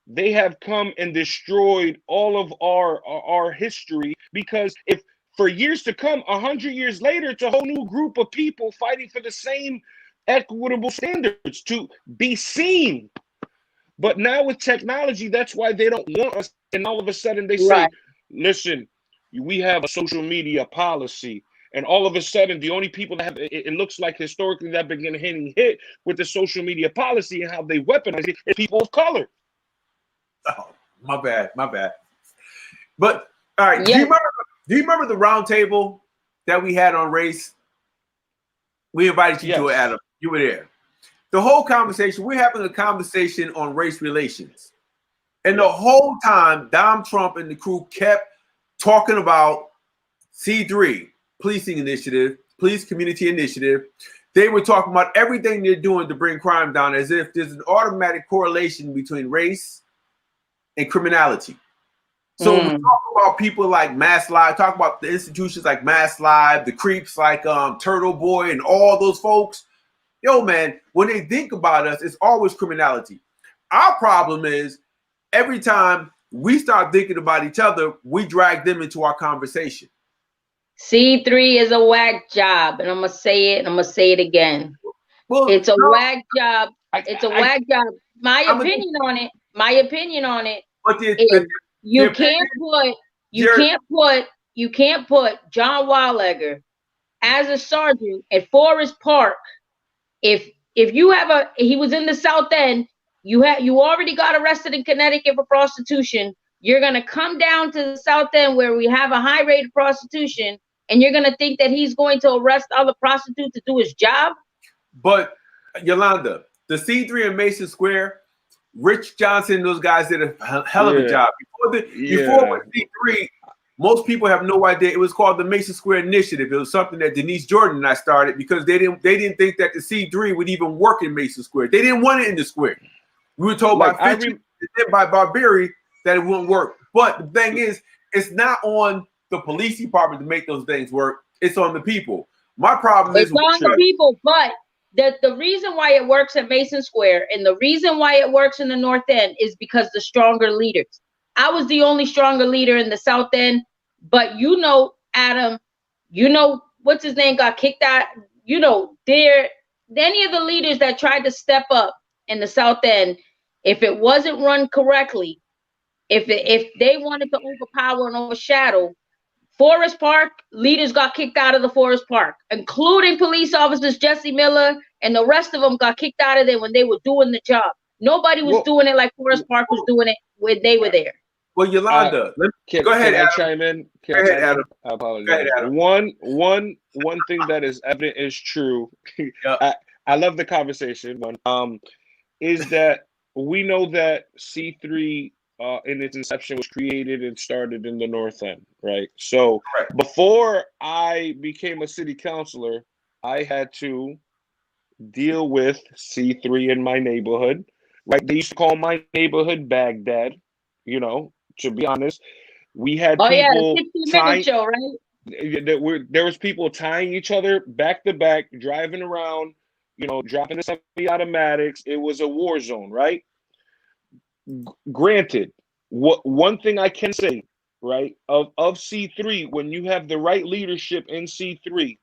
Speaker 3: they have come and destroyed all of our history, because if for years to come, 100 years later, it's a whole new group of people fighting for the same equitable standards to be seen. But now with technology, that's why they don't want us. And all of a sudden they say, listen, we have a social media policy. And all of a sudden, the only people that have it looks like historically that been getting hit with the social media policy and how they weaponize it is people of color.
Speaker 1: Oh, my bad. But all right, do you remember the round table that we had on race? We invited you to it, Adam. You were there. The whole conversation, we're having a conversation on race relations. And the whole time, Donald Trump and the crew kept talking about C3, policing initiative, police community initiative. They were talking about everything they're doing to bring crime down, as if there's an automatic correlation between race and criminality. So we talk about people like Mass Live, talk about the institutions like Mass Live, the creeps like Turtle Boy and all those folks. Yo, man, when they think about us, it's always criminality. Our problem is every time we start thinking about each other, we drag them into our conversation.
Speaker 2: C3 is a whack job, and I'm gonna say it, and I'm gonna say it again. Well, it's a whack job. It's a whack job. My opinion on it.
Speaker 1: But
Speaker 2: you can't put John Wildegger as a sergeant at Forest Park. If you have he was in the South End, You already got arrested in Connecticut for prostitution. You're gonna come down to the South End where we have a high rate of prostitution, and you're gonna think that he's going to arrest other prostitutes to do his job?
Speaker 1: But Yolanda, the C3 in Mason Square, Rich Johnson, those guys did a hell of a job. Before with C3, most people have no idea. It was called the Mason Square Initiative. It was something that Denise Jordan and I started because they didn't think that the C3 would even work in Mason Square. They didn't want it in the square. We were told by Fitch and by Barberi that it wouldn't work. But the thing is, it's not on the police department to make those things work. It's on the people. My problem is
Speaker 2: it's on the people, but the reason why it works at Mason Square and the reason why it works in the North End is because the stronger leaders. I was the only stronger leader in the South End, but Adam, what's his name got kicked out. Any of the leaders that tried to step up in the South End, if it wasn't run correctly, if they wanted to overpower and overshadow Forest Park, leaders got kicked out of the Forest Park, including police officers Jesse Miller, and the rest of them got kicked out of there when they were doing the job. Nobody was doing it like Forest Park was doing it when they were there.
Speaker 1: Well, Yolanda,
Speaker 4: go ahead, Adam. Chime in? Go ahead, Adam. I apologize. Go ahead, Adam. One thing that is evident is true. I love the conversation. Is that we know that C3 in its inception was created and started in the North End, right? So before I became a city councilor, I had to deal with C3 in my neighborhood. Right? They used to call my neighborhood Baghdad. To be honest, we had people
Speaker 2: 60-minute show, right?
Speaker 4: There was people tying each other back to back, driving around, dropping the semi-automatics. It was a war zone, right? Granted, one thing I can say, right, of C3, when you have the right leadership in C3,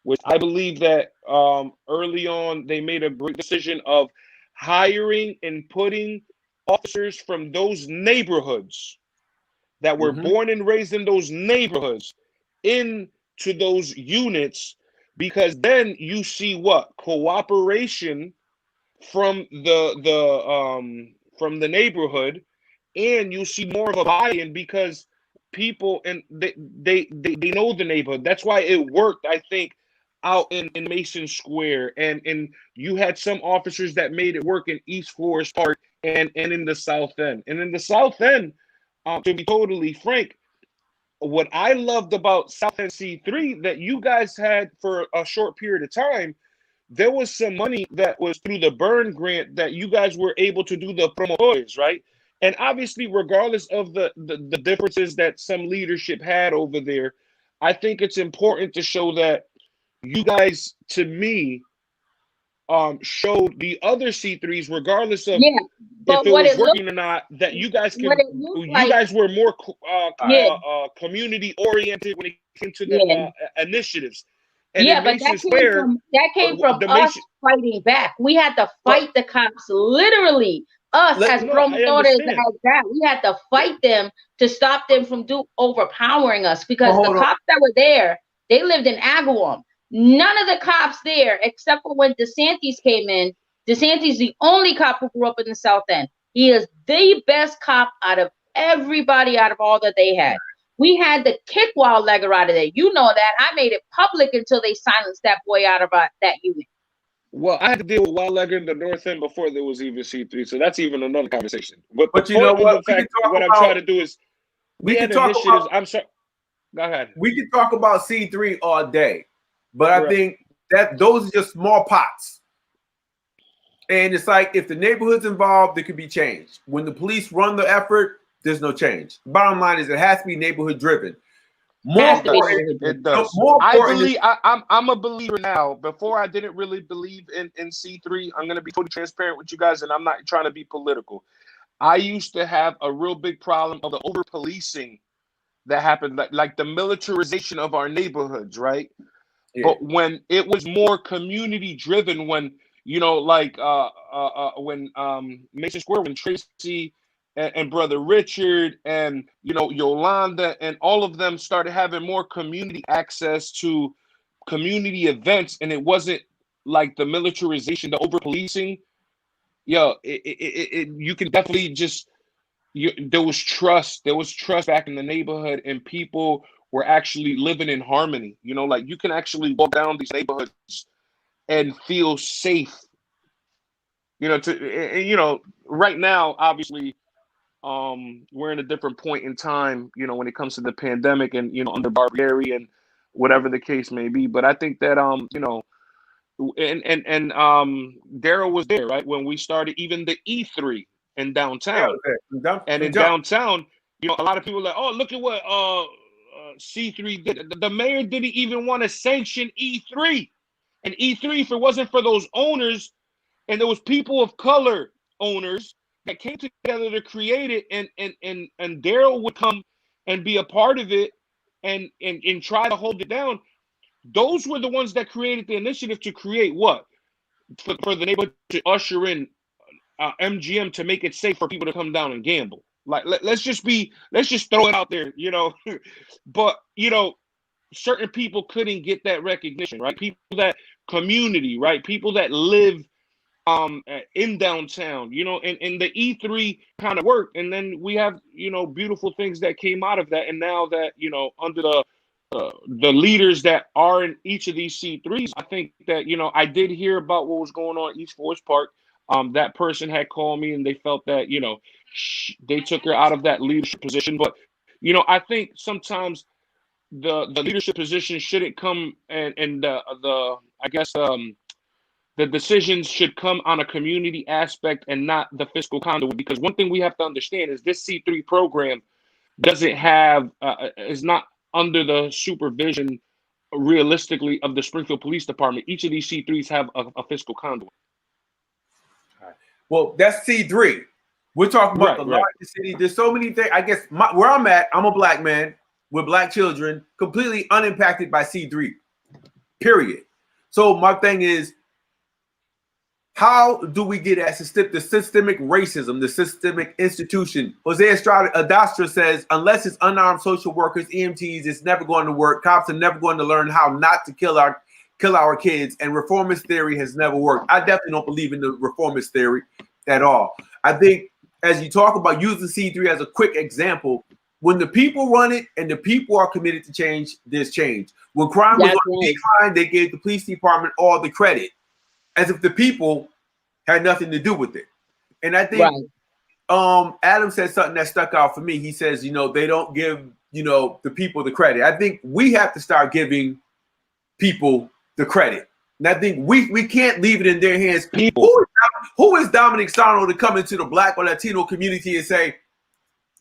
Speaker 4: which I believe that early on they made a great decision of hiring and putting officers from those neighborhoods that were born and raised in those neighborhoods into those units, because then you see what cooperation from the neighborhood, and you see more of a buy-in because people and they know the neighborhood. That's why it worked, I think, out in Mason Square, and you had some officers that made it work in East Forest Park and in the South End. And in the South End, to be totally frank, what I loved about South End C3 that you guys had for a short period of time, there was some money that was through the Burn grant that you guys were able to do the promotores, right? And obviously, regardless of the differences that some leadership had over there, I think it's important to show that you guys, to me, showed the other C3s, regardless of if it was working or not, that you guys guys were more community oriented when it came to the initiatives. And
Speaker 2: but that came from us fighting back. We had to fight the cops, literally. Us as promoters, we had to fight them to stop them from overpowering us, because the cops that were there, they lived in Agawam. None of the cops there, except for when DeSantis came in. DeSantis the only cop who grew up in the South End. He is the best cop out of everybody, out of all that they had. We had to kick Wildlegger out of there. You know that. I made it public until they silenced that boy out of that unit.
Speaker 4: Well, I had to deal with Wildlegger in the North End before there was even C3, so that's even another conversation. But
Speaker 1: you know what?
Speaker 4: What I'm trying to do is we had initiatives. I'm sorry. Go ahead.
Speaker 1: We can talk about C3 all day, but I think that those are just small pots. And it's like if the neighborhood's involved, there could be change. When the police run the effort, there's no change. The bottom line is it has to be neighborhood driven.
Speaker 4: It does. I'm a believer now. Before I didn't really believe in C3. I'm going to be totally transparent with you guys, and I'm not trying to be political. I used to have a real big problem of the over policing that happened, like the militarization of our neighborhoods, right? Yeah. But when it was more community driven, when when Mason Square, when Tracy and Brother Richard and Yolanda and all of them started having more community access to community events, and it wasn't like the militarization, the over policing. yo, you can definitely just there was trust. There was trust back in the neighborhood, and people were actually living in harmony. You know, like you can actually walk down these neighborhoods and feel safe. You know, right now, obviously, we're in a different point in time. You know, when it comes to the pandemic and under Barbary and whatever the case may be. But I think that and Daryl was there, right, when we started even the E3 in downtown. And in downtown, a lot of people are like, oh, look at what C3 did. The mayor didn't even want to sanction E3. And E3, if it wasn't for those owners, and there was people of color owners that came together to create it, and Daryl would come and be a part of it and try to hold it down. Those were the ones that created the initiative to create what? For the neighborhood to usher in MGM to make it safe for people to come down and gamble. Like let's just throw it out there, But certain people couldn't get that recognition, right? People that community, right? People that live in downtown, and the E3 kind of worked, and then we have beautiful things that came out of that, and now that under the leaders that are in each of these C3s, I think that I did hear about what was going on at East Forest Park. That person had called me and they felt that they took her out of that leadership position, but I think sometimes the leadership position shouldn't come and the I guess the decisions should come on a community aspect and not the fiscal conduit, because one thing we have to understand is this C3 program doesn't have is not under the supervision realistically of the Springfield Police Department. Each of these C3s have a fiscal conduit.
Speaker 1: Well, that's C3. We're talking about the largest city. There's so many things. I guess where I'm at, I'm a black man with black children, completely unimpacted by C3, period. So my thing is, how do we get at the systemic racism, the systemic institution? Jose Adastra says, unless it's unarmed social workers, EMTs, it's never going to work. Cops are never going to learn how not to kill our kids, and reformist theory has never worked. I definitely don't believe in the reformist theory at all. I think as you talk about using C3 as a quick example, when the people run it and the people are committed to change, there's change. When crime was on the decline, they gave the police department all the credit, as if the people had nothing to do with it. And I think Adam said something that stuck out for me. He says, they don't give, the people the credit. I think we have to start giving people the credit. And I think we can't leave it in their hands. Who is Dominic Sarno to come into the Black or Latino community and say,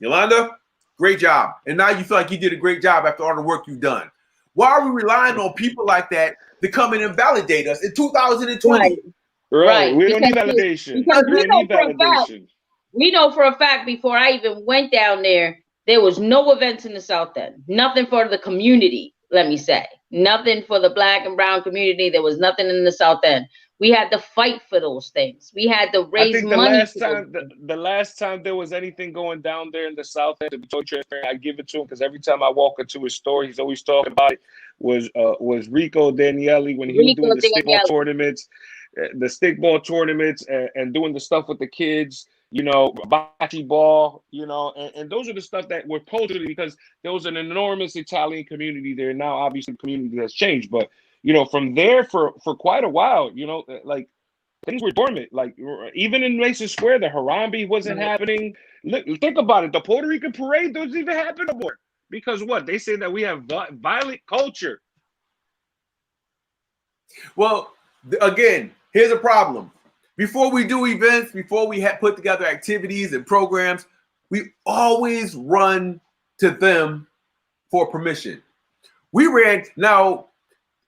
Speaker 1: Yolanda, great job. And now you feel like you did a great job after all the work you've done. Why are we relying on people like that to come in and validate us in 2020?
Speaker 4: Right. We don't need validation.
Speaker 2: We know for a fact before I even went down there was no events in the South End. Nothing for the community, let me say. Nothing for the Black and brown community. There was nothing in the South End. We had to fight for those things. We had to raise money.
Speaker 4: The last time there was anything going down there in the South End, to be totally transparent, I give it to him, because every time I walk into his store, he's always talking about it. Was Rico Daniele when he was doing the stickball tournaments, and doing the stuff with the kids, bocce ball, and those are the stuff that were posted, because there was an enormous Italian community there. Now, obviously, the community has changed, but from there for quite a while, like things were dormant. Like even in Mason Square, the Harambe wasn't happening. Look, think about it. The Puerto Rican parade doesn't even happen anymore, because what they say that we have violent culture.
Speaker 1: Well, again, here's a problem. Before we do events, before we put together activities and programs, we always run to them for permission. We ran now.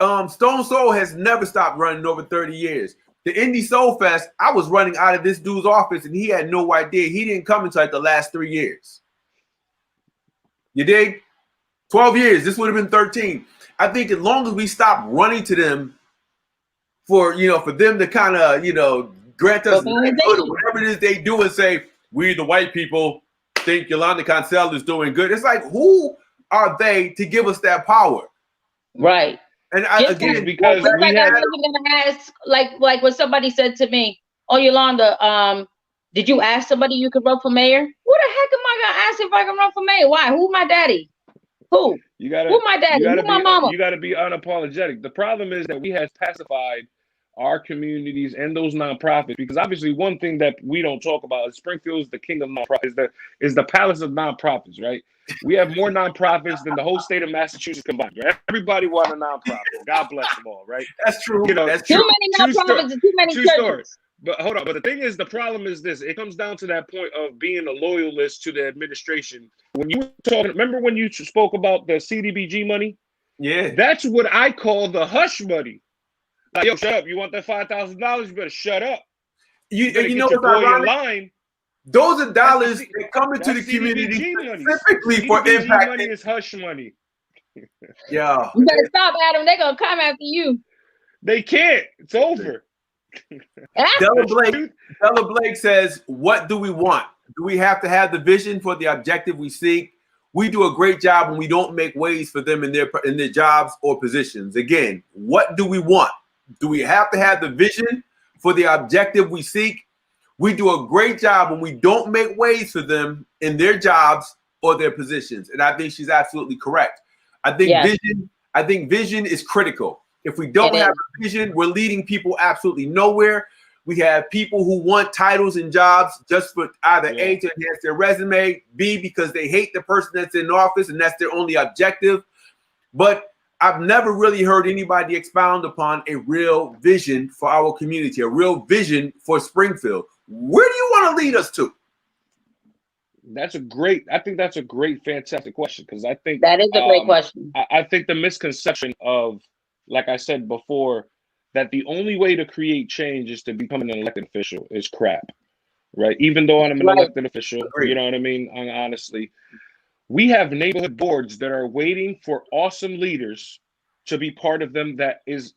Speaker 1: Stone Soul has never stopped running over 30 years. The Indie Soul Fest, I was running out of this dude's office and he had no idea. He didn't come until like the last 3 years. You dig? 12 years. This would have been 13. I think as long as we stop running to them for them to kind of, grant us whatever it is they do and say, we the white people think Yolanda Cancel is doing good. It's like, who are they to give us that power?
Speaker 2: Right.
Speaker 1: And
Speaker 4: because
Speaker 2: I wasn't gonna ask, like what somebody said to me, Oh, Yolanda, did you ask somebody you could run for mayor? Who the heck am I gonna ask if I can run for mayor? Why? Who my daddy? Who? Who my daddy? Who my mama?
Speaker 4: You gotta be unapologetic. The problem is that we have pacified our communities and those nonprofits, because obviously one thing that we don't talk about is Springfield is the king of nonprofits, is the palace of nonprofits, right? We have more nonprofits than the whole state of Massachusetts combined, right? Everybody want a nonprofit. God bless them all, right?
Speaker 1: That's true.
Speaker 4: You know,
Speaker 1: That's
Speaker 2: Too
Speaker 1: true.
Speaker 2: many nonprofits and too many
Speaker 4: True story.
Speaker 2: churches.
Speaker 4: But hold on. But the thing is, the problem is this. It comes down to that point of being a loyalist to the administration. When you were talking, remember when you spoke about the CDBG money?
Speaker 1: Yeah.
Speaker 4: That's what I call the hush money. Like, yo, shut up. You want that $5,000? You better shut up.
Speaker 1: You
Speaker 4: better
Speaker 1: know
Speaker 4: your
Speaker 1: what's
Speaker 4: boy in
Speaker 1: ironic?
Speaker 4: line.
Speaker 1: Those are dollars that come into the
Speaker 4: That's
Speaker 1: community
Speaker 4: CDBG money.
Speaker 1: specifically for
Speaker 4: CDBG
Speaker 1: impact.
Speaker 4: money is hush money.
Speaker 1: Yeah.
Speaker 2: You better stop, Adam. They're gonna come after you.
Speaker 4: They can't. It's over.
Speaker 1: Della Blake says, what do we want? Do we have to have the vision for the objective we seek? We do a great job when we don't make ways for them in their jobs or positions. Again, what do we want? Do we have to have the vision for the objective we seek? We do a great job when we don't make ways for them in their jobs or their positions. And I think she's absolutely correct. I think vision is critical. If we don't have a vision, we're leading people absolutely nowhere. We have people who want titles and jobs just for either A, to enhance their resume, B, because they hate the person that's in office and that's their only objective. But I've never really heard anybody expound upon a real vision for our community, a real vision for Springfield. Where do you want to lead us to?
Speaker 4: I think that's a great, fantastic question, because I think
Speaker 2: that is a great question.
Speaker 4: I think the misconception of, like I said before, that the only way to create change is to become an elected official is crap, right? Even though I'm an elected official, you know what I mean? Honestly, we have neighborhood boards that are waiting for awesome leaders to be part of them that is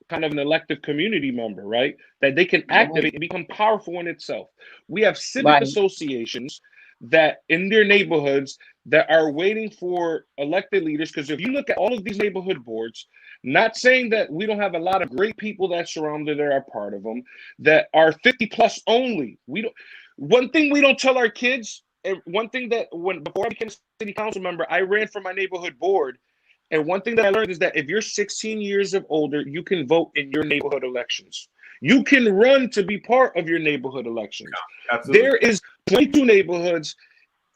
Speaker 4: kind of an elective community member, right? That they can activate and become powerful in itself. We have civic associations that in their neighborhoods that are waiting for elected leaders. Because if you look at all of these neighborhood boards, not saying that we don't have a lot of great people that surrounded that are part of them, that are 50 plus only. One thing we don't tell our kids, and one thing that before I became a city council member, I ran for my neighborhood board. And one thing that I learned is that if you're 16 years of older, you can vote in your neighborhood elections. You can run to be part of your neighborhood elections. Yeah, there is 22 neighborhoods,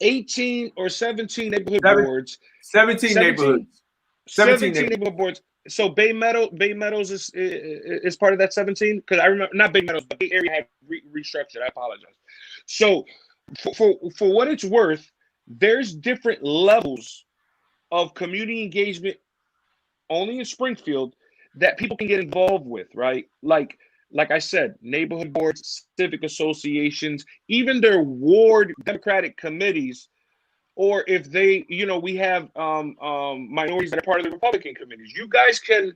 Speaker 4: 18 or 17 neighborhood boards.
Speaker 1: 17 neighborhoods.
Speaker 4: 17 neighborhood boards. So Bay Meadows is part of that 17? Because I remember, not Bay Meadows, but Bay Area had restructured. I apologize. So for what it's worth, there's different levels of community engagement only in Springfield that people can get involved with, right? Like I said, neighborhood boards, civic associations, even their ward democratic committees, or if they, we have minorities that are part of the Republican committees. You guys can,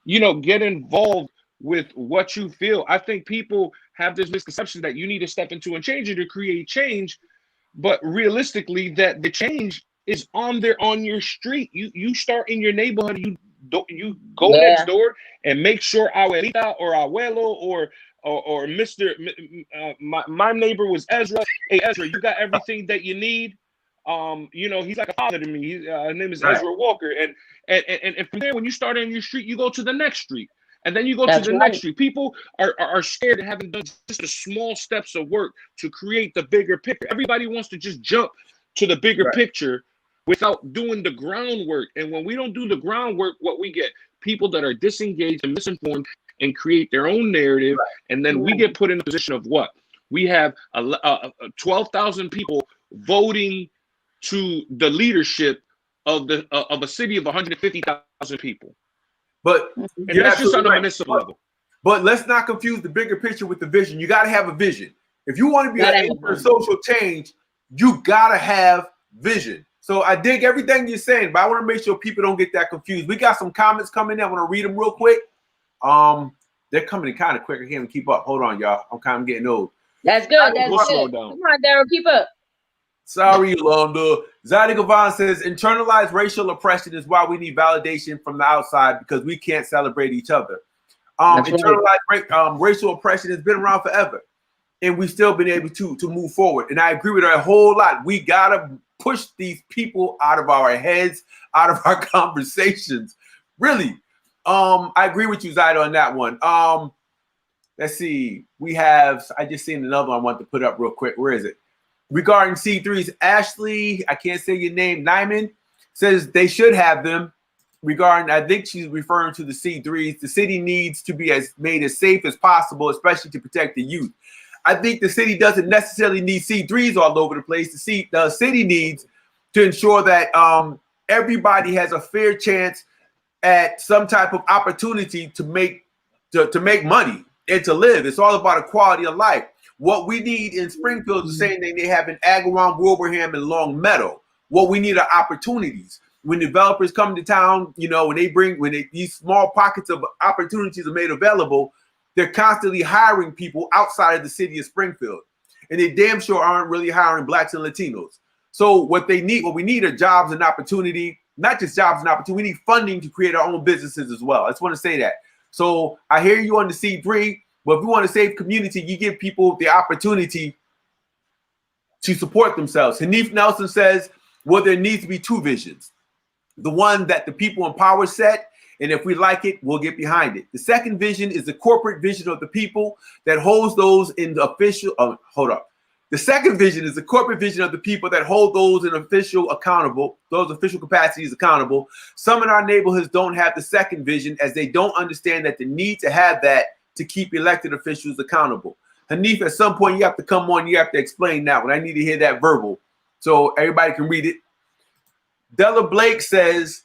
Speaker 4: get involved with what you feel. I think people have this misconception that you need to step into and change it to create change, but realistically, that the change is on your street. You start in your neighborhood. You go next door and make sure abuelita or abuelo or Mr. My neighbor was Ezra. Hey Ezra, you got everything that you need. He's like a father to me. His name is Ezra Walker. And from there, when you start on your street, you go to the next street. And then you go to the next street. People are scared and haven't done just the small steps of work to create the bigger picture. Everybody wants to just jump to the bigger picture without doing the groundwork. And when we don't do the groundwork, what we get, people that are disengaged and misinformed and create their own narrative. And then we get put in a position of what? We have 12,000 people voting to the leadership of a city of 150,000 people.
Speaker 1: But
Speaker 4: that's just on a municipal level.
Speaker 1: But let's not confuse the bigger picture with the vision. You got to have a vision. If you want to be an agent for social change, you got to have vision. So I dig everything you're saying, but I want to make sure people don't get that confused. We got some comments coming in. I want to read them real quick. They're coming in kind of quick. I can't even keep up. Hold on, y'all. I'm kind of getting old.
Speaker 2: That's good. That's good.
Speaker 4: Slow down.
Speaker 2: Come on, Daryl, keep up.
Speaker 1: Sorry, Yolanda. Zadie Gavan says, internalized racial oppression is why we need validation from the outside because we can't celebrate each other.
Speaker 2: That's right.
Speaker 1: Internalized racial oppression has been around forever, and we've still been able to move forward. And I agree with her a whole lot. We gotta push these people out of our heads, out of our conversations. Really, I agree with you, Zaida, on that one. Let's see. I just seen another one I want to put up real quick. Where is it? Regarding C3s, Ashley, I can't say your name, Nyman, says they should have them. Regarding, I think she's referring to the C3s. The city needs to be made as safe as possible, especially to protect the youth. I think the city doesn't necessarily need C3s all over the place. The city needs to ensure that everybody has a fair chance at some type of opportunity to make money and to live. It's all about a quality of life. What we need in Springfield is the same thing they have in Agawam, Wilbraham, and Long Meadow. What we need are opportunities. When developers come to town, when these small pockets of opportunities are made available, they're constantly hiring people outside of the city of Springfield. And they damn sure aren't really hiring Blacks and Latinos. So what we need are jobs and opportunity, not just jobs and opportunity. We need funding to create our own businesses as well. I just want to say that. So I hear you on the C3, but if you want to save community, you give people the opportunity to support themselves. Hanif Nelson says, well, there needs to be two visions. The one that the people in power set, and if we like it, we'll get behind it. The second vision is the corporate vision of the people that holds those in the official. The second vision is the corporate vision of the people that hold those in official capacities accountable. Some in our neighborhoods don't have the second vision, as they don't understand that the need to have that to keep elected officials accountable. Hanif, at some point you have to come on, you have to explain that one. I need to hear that verbal so everybody can read it. Della Blake says,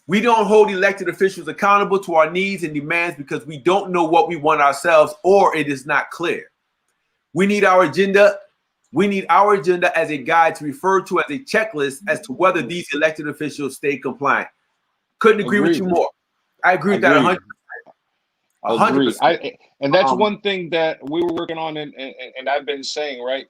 Speaker 1: we don't hold elected officials accountable to our needs and demands because we don't know what we want ourselves, or it is not clear. We need our agenda. We need our agenda as a guide to refer to as a checklist as to whether these elected officials stay compliant. Couldn't agree with you more. I agree with that 100%. 100%.
Speaker 4: And that's one thing that we were working on, and I've been saying, right?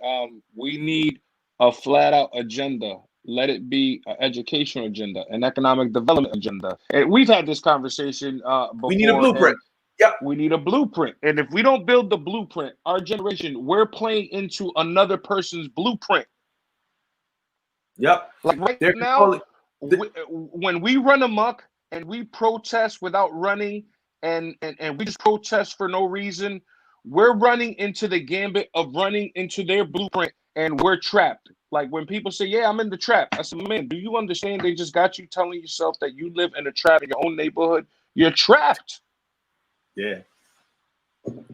Speaker 4: We need a flat out agenda. Let it be an educational agenda, an economic development agenda. And we've had this conversation before.
Speaker 1: We need a blueprint. Yep.
Speaker 4: We need a blueprint. And if we don't build the blueprint, our generation, we're playing into another person's blueprint.
Speaker 1: Yep.
Speaker 4: Like right now, when we run amok and we protest without running and we just protest for no reason, we're running into the gambit of running into their blueprint, and we're trapped. Like when people say, yeah, I'm in the trap. I said, man, do you understand they just got you telling yourself that you live in a trap in your own neighborhood? You're trapped.
Speaker 1: Yeah.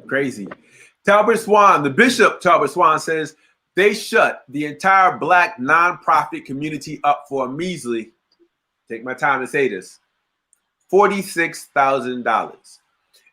Speaker 1: Crazy. Talbot Swan, the Bishop Talbot Swan says they shut the entire Black nonprofit community up for a measly, take my time to say this, $46,000.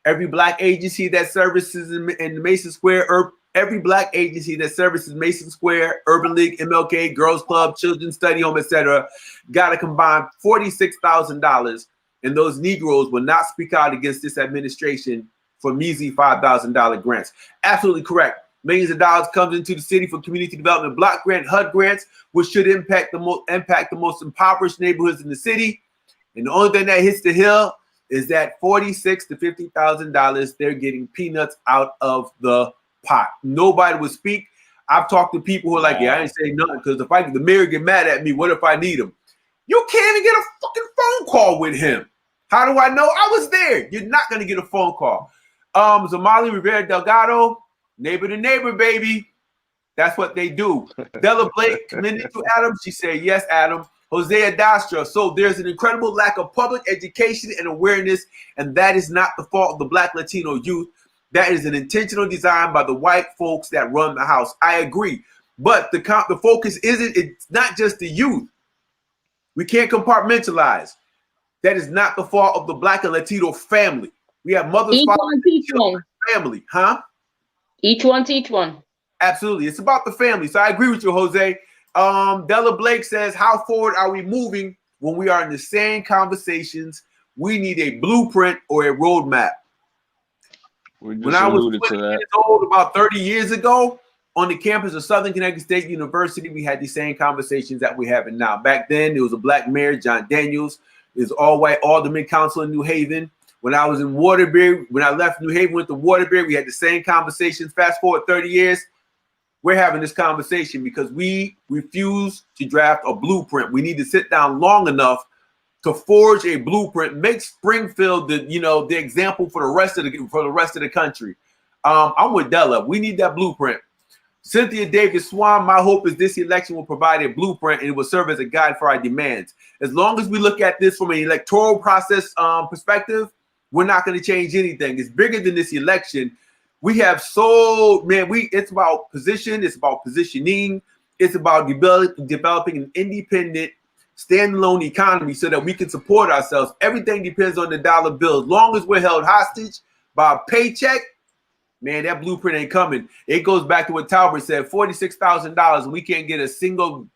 Speaker 1: Every Black agency that services in Mason Square, every Black agency that services Mason Square, Urban League, MLK, Girls Club, Children's Study Home, etc., got a combined $46,000, and those Negroes will not speak out against this administration for measly $5,000 grants. Absolutely correct. Millions of dollars comes into the city for community development block grant, HUD grants, which should impact the most impoverished neighborhoods in the city. And the only thing that hits the hill is that $46,000 to $50,000 they're getting peanuts out of the pot. Nobody would speak. I've talked to people who are like, yeah, I ain't saying nothing because if the mayor get mad at me, what if I need him? You can't even get a fucking phone call with him. How do I know? I was there. You're not going to get a phone call. Zamali Rivera Delgado, neighbor to neighbor, baby. That's what they do. Della Blake commended to Adam. She said, yes, Adam. Hosea Dastra. So there's an incredible lack of public education and awareness, and that is not the fault of the Black Latino youth. That is an intentional design by the white folks that run the house. I agree. But the focus it's not just the youth. We can't compartmentalize. That is not the fault of the Black and Latino family. We have mothers, fathers, children, family, huh?
Speaker 2: Each one teach one.
Speaker 1: Absolutely. It's about the family. So I agree with you, Jose. Della Blake says, how forward are we moving when we are in the same conversations? We need a blueprint or a roadmap. When I was 20 years old, about 30 years ago, on the campus of Southern Connecticut State University, we had the same conversations that we're having now. Back then, there was a Black mayor, John Daniels. There's all-white alderman council in New Haven. When I was in Waterbury, when I left New Haven, went to Waterbury, we had the same conversations. Fast forward 30 years, we're having this conversation because we refuse to draft a blueprint. We need to sit down long enough to forge a blueprint, make Springfield the example for the rest of the country. I'm with Della. We need that blueprint. Cynthia Davis Swan, my hope is this election will provide a blueprint and it will serve as a guide for our demands. As long as we look at this from an electoral process perspective, we're not going to change anything. It's bigger than this election. We have it's about position, it's about positioning, it's about developing an independent, standalone economy so that we can support ourselves. Everything depends on the dollar bill. As long as we're held hostage by a paycheck, man, that blueprint ain't coming. It goes back to what Talbert said, $46,000, and we can't get a single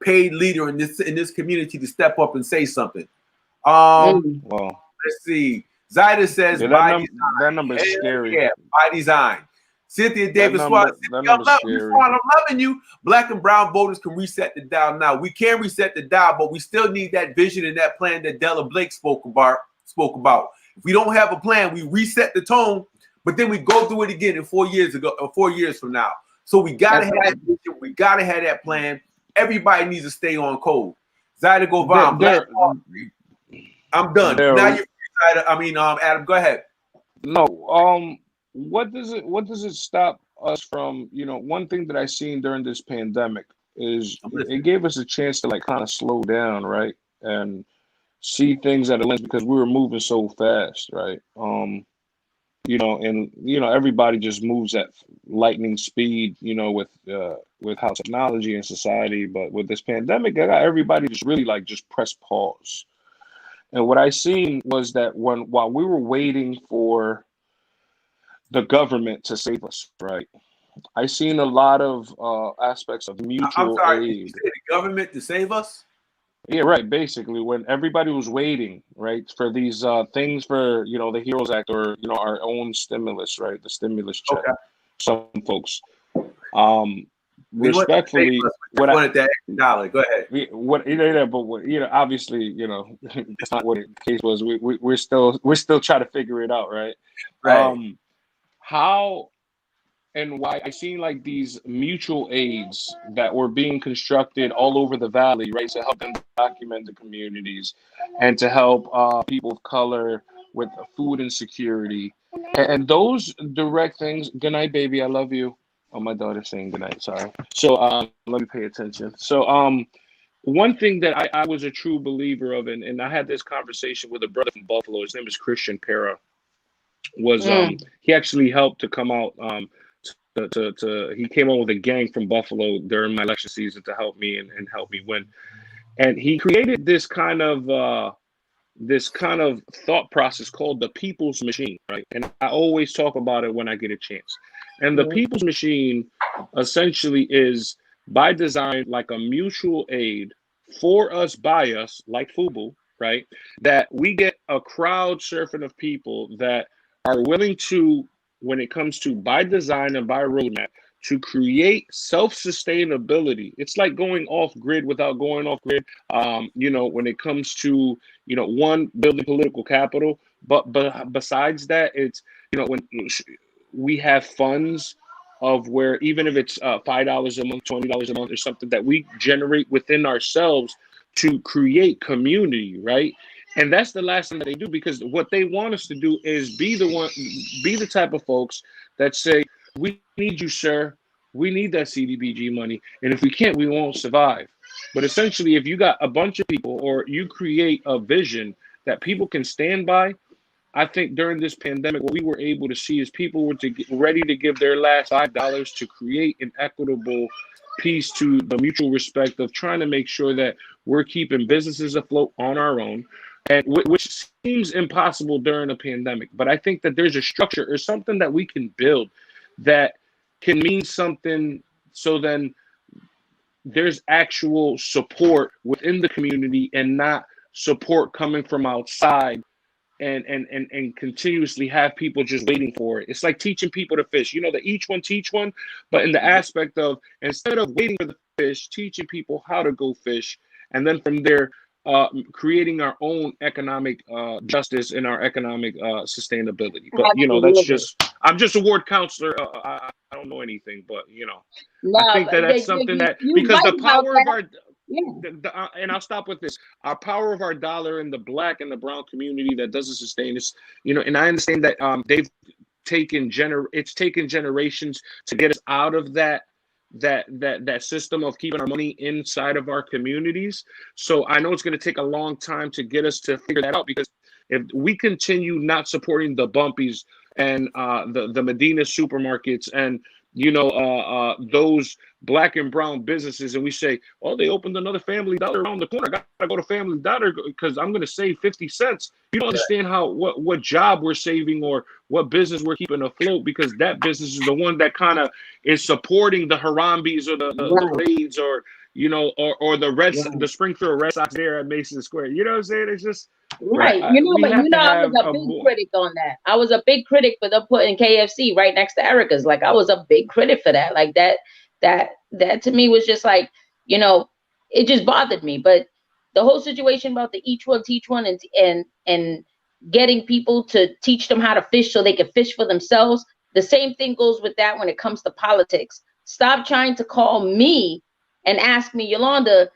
Speaker 1: paid leader in this community to step up and say something.
Speaker 3: Wow.
Speaker 1: Let's see. Zyda says
Speaker 3: that number is scary.
Speaker 1: Yeah, by design. Cynthia Davis Swan, I'm loving you. Black and brown voters can reset the dial now. We can reset the dial, but we still need that vision and that plan that Della Blake spoke about. If we don't have a plan, we reset the tone, but then we go through it again in 4 years from now. So we gotta have that vision. We gotta have that plan. Everybody needs to stay on code. Zyda Govan, I'm done. Now you're Adam, go ahead.
Speaker 4: No, what does it stop us from, one thing that I seen during this pandemic is it gave us a chance to like kind of slow down, right? And see things at a lens because we were moving so fast, right? Everybody just moves at lightning speed, with how technology and society, but with this pandemic, I got everybody just really like just press pause. And what I seen was that while we were waiting for the government to save us, right? I seen a lot of aspects of mutual aid.
Speaker 1: Did you say the government to save us?
Speaker 4: Yeah, right. Basically, when everybody was waiting, right, for these things for the Heroes Act or our own stimulus, right, the stimulus check. Okay. Some folks, respectfully,
Speaker 1: what wanted that dollar. Go ahead.
Speaker 4: Obviously, that's not what the case was. We're still trying to figure it out, right? Right. How and why I seen like these mutual aids that were being constructed all over the valley, right, to help them document the communities and to help people of color with food insecurity and those direct things. Good night, baby. I love you. Oh, my daughter's saying good night. Sorry. So let me pay attention. So one thing that I was a true believer of, and I had this conversation with a brother from Buffalo. His name is Christian Pera. He actually helped to come out he came out with a gang from Buffalo during my election season to help me and help me win. And he created this kind of thought process called the people's machine, right? And I always talk about it when I get a chance. And the people's machine essentially is by design like a mutual aid for us, by us, like FUBU, right? That we get a crowd surfing of people that are willing to, when it comes to by design and by roadmap, to create self-sustainability. It's like going off grid without going off grid. When it comes to, one, building political capital, but besides that, it's, when we have funds of where even if it's $5 a month, $20 a month, or something that we generate within ourselves to create community, right? And that's the last thing that they do, because what they want us to do is be the type of folks that say, we need you, sir. We need that CDBG money. And if we can't, we won't survive. But essentially, if you got a bunch of people or you create a vision that people can stand by, I think during this pandemic, what we were able to see is people were ready to give their last $5 to create an equitable piece to the mutual respect of trying to make sure that we're keeping businesses afloat on our own. And which seems impossible during a pandemic. But I think that there's a structure or something that we can build that can mean something. So then there's actual support within the community and not support coming from outside and continuously have people just waiting for it. It's like teaching people to fish, that each one teach one, but in the aspect of instead of waiting for the fish, teaching people how to go fish. And then from there, creating our own economic justice and our economic sustainability. But that's
Speaker 2: Absolutely.
Speaker 4: I'm just a ward counselor. I don't know anything, but
Speaker 2: No,
Speaker 4: I think that that's something that, because the power of our and I'll stop with this. Our power of our dollar in the Black and the brown community that doesn't sustain us, and I understand that they've it's taken generations to get us out of that system of keeping our money inside of our communities. So I know it's going to take a long time to get us to figure that out, because if we continue not supporting the Bumpies and the Medina supermarkets and those Black and brown businesses, and we say, oh, they opened another Family Dollar around the corner, I gotta go to Family Dollar because I'm going to save 50 cents. You don't understand what job we're saving or what business we're keeping afloat, because that business is the one that kind of is supporting the Harambis or the Raids or the Springfield Red Sox there at Mason Square. You know what I'm saying? It's just
Speaker 2: right. I was a big critic on that. I was a big critic for them putting KFC right next to Erica's. Like, I was a big critic for that. Like that to me was just like, it just bothered me. But the whole situation about the each one teach one and getting people to teach them how to fish so they can fish for themselves. The same thing goes with that when it comes to politics. Stop trying to call me and ask me, Yolanda,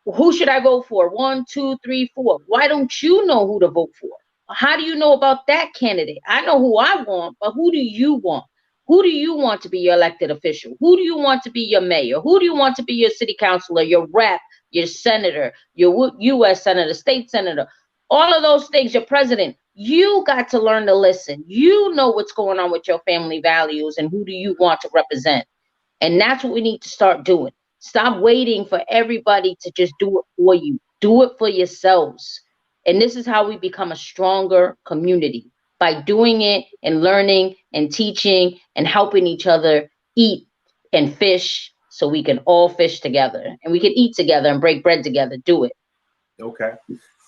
Speaker 2: who should I vote for? 1, 2, 3, 4. Why don't you know who to vote for? How do you know about that candidate? I know who I want, but who do you want? Who do you want to be your elected official? Who do you want to be your mayor? Who do you want to be your city councilor, your rep, your senator, your U.S. senator, state senator? All of those things, your president. You got to learn to listen. You know what's going on with your family values and who do you want to represent. And that's what we need to start doing. Stop waiting for everybody to just do it for you. Do it for yourselves. And this is how we become a stronger community, by doing it and learning and teaching and helping each other eat and fish, so we can all fish together and we can eat together and break bread together. Do it.
Speaker 1: Okay.